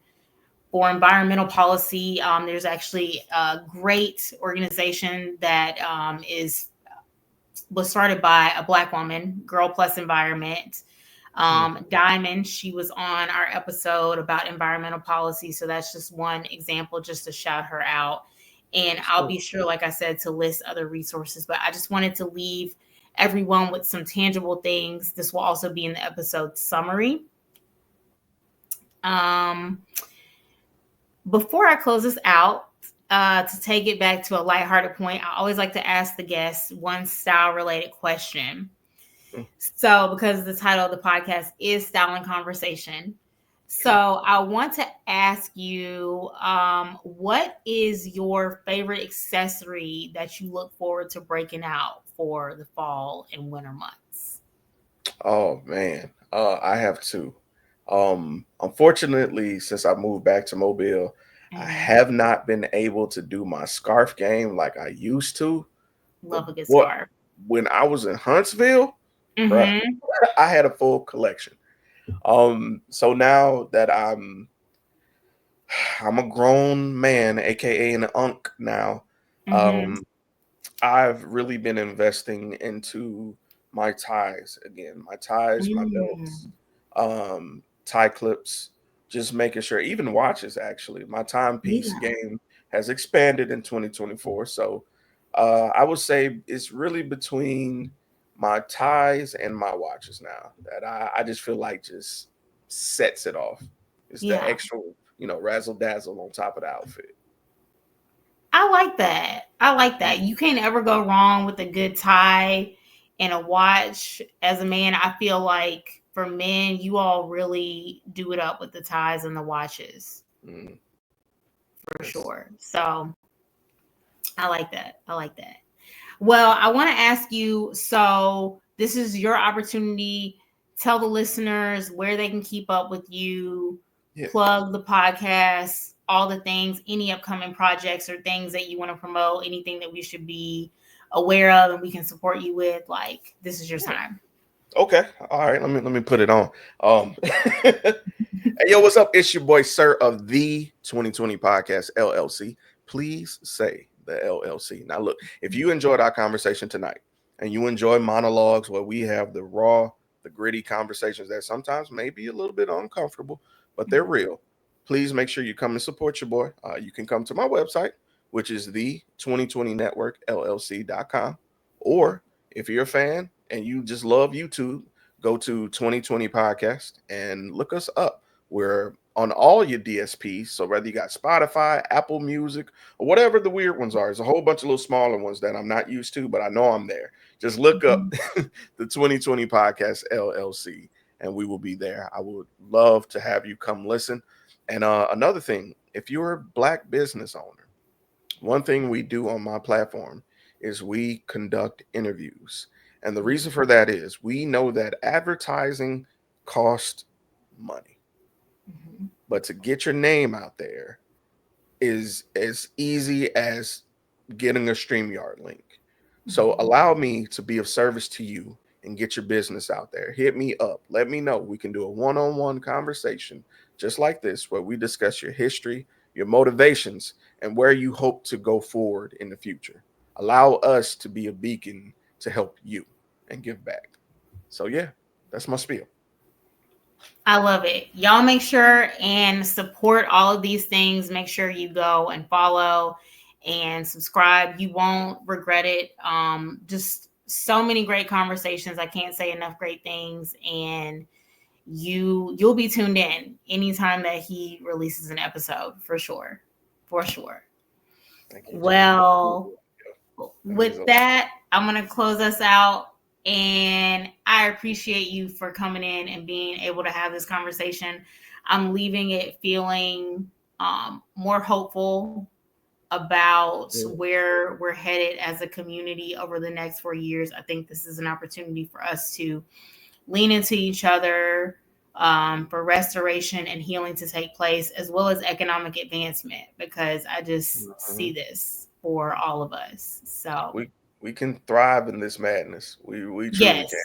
for environmental policy, there's actually a great organization that was started by a Black woman, Girl Plus Environment. Diamond, she was on our episode about environmental policy. So that's just one example, just to shout her out. And I'll be sure, like I said, to list other resources. But I just wanted to leave everyone with some tangible things. This will also be in the episode summary. Before I close this out, to take it back to a lighthearted point, I always like to ask the guests one style-related question. So, because the title of the podcast is Style and Conversation, so I want to ask you, what is your favorite accessory that you look forward to breaking out for the fall and winter months? Oh man, I have two. Unfortunately, since I moved back to Mobile, I have not been able to do my scarf game like I used to. But Love a good what scarf. when I was in Huntsville, bruh, Mm-hmm. I had a full collection. So now that I'm a grown man, aka an unk now, Mm-hmm. I've really been investing into my ties again, my ties, my belts, Mm. tie clips, just making sure, even watches actually. My timepiece Yeah. game has expanded in 2024. So I would say it's really between my ties and my watches now that I just feel like just sets it off. It's the Yeah. extra, razzle dazzle on top of the outfit. I like that. I like that. You can't ever go wrong with a good tie and a watch. As a man, I feel like for men, you all really do it up with the ties and the watches Mm, for yes. sure. So I like that. I like that. Well, I want to ask you, so this is your opportunity. Tell the listeners where they can keep up with you, Yeah. plug the podcast, all the things, any upcoming projects or things that you want to promote, anything that we should be aware of and we can support you with. Like, this is your Yeah. time. Okay. All right. Let me put it on. Hey, yo, what's up? It's your boy, Sir of the 2020 Podcast LLC. Please say the LLC. Now, look, if you enjoyed our conversation tonight and you enjoy monologues where we have the raw, the gritty conversations that sometimes may be a little bit uncomfortable, but they're real, please make sure you come and support your boy. You can come to my website, which is the 2020 Network LLC.com. Or if you're a fan and you just love YouTube, go to 2020 Podcast and look us up. We're on all your DSPs. So whether you got Spotify, Apple Music, or whatever the weird ones are, there's a whole bunch of little smaller ones that I'm not used to, but I know I'm there. Just look up the 2020 Podcast LLC and we will be there. I would love to have you come listen. And another thing, if you're a Black business owner, one thing we do on my platform is we conduct interviews. And the reason for that is we know that advertising costs money. But to get your name out there is as easy as getting a StreamYard link. So allow me to be of service to you and get your business out there. Hit me up. Let me know. We can do a one-on-one conversation just like this where we discuss your history, your motivations, and where you hope to go forward in the future. Allow us to be a beacon to help you and give back. So yeah, that's my spiel. I love it. Y'all make sure and support all of these things. Make sure you go and follow and subscribe. You won't regret it. Just so many great conversations. I can't say enough great things. And you'll be tuned in anytime that he releases an episode for sure. For sure. Thank you, Jen. Well, That means with a lot. that, I'm going to close us out. And I appreciate you for coming in and being able to have this conversation. I'm leaving it feeling more hopeful, about where we're headed as a community over the next 4 years, I think this is an opportunity for us to lean into each other, for restoration and healing to take place, as well as economic advancement, because I just see this for all of us. So we can thrive in this madness. We truly yes, can.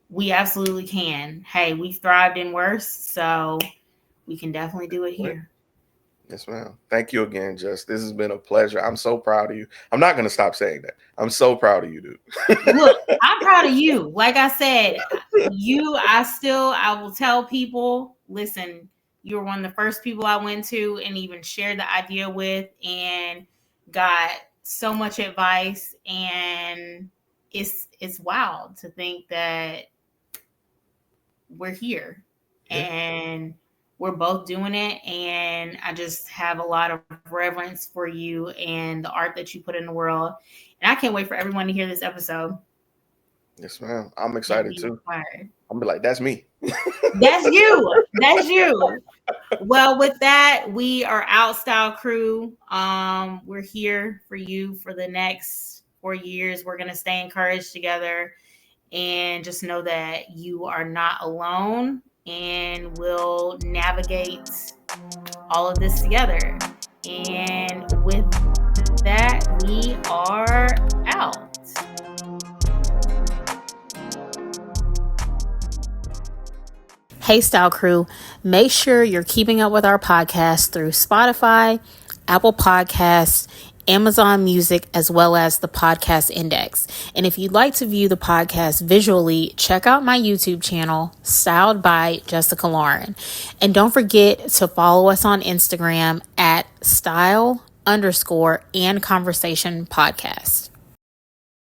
we absolutely can. Hey, we've thrived in worse, so we can definitely do it here. Yes, ma'am. Thank you again, Just. This has been a pleasure. I'm so proud of you. I'm not going to stop saying that. I'm so proud of you, dude. Look, I'm proud of you. Like I said, I will tell people, listen, you were one of the first people I went to and even shared the idea with, and got so much advice. And it's wild to think that we're here, and we're both doing it. And I just have a lot of reverence for you and the art that you put in the world. And I can't wait for everyone to hear this episode. Yes, ma'am. I'm excited too. I'm be like, that's me. That's you. That's you. Well, with that, we are Out Style Crew. We're here for you for the next 4 years. We're gonna stay encouraged together, and just know that you are not alone, and we'll navigate all of this together. And with that, we are out. Hey, Style Crew, make sure you're keeping up with our podcast through Spotify, Apple Podcasts, Amazon Music, as well as the Podcast Index. And if you'd like to view the podcast visually, check out my YouTube channel, Styled by Jessica Lauren. And don't forget to follow us on Instagram at style_and conversation podcast.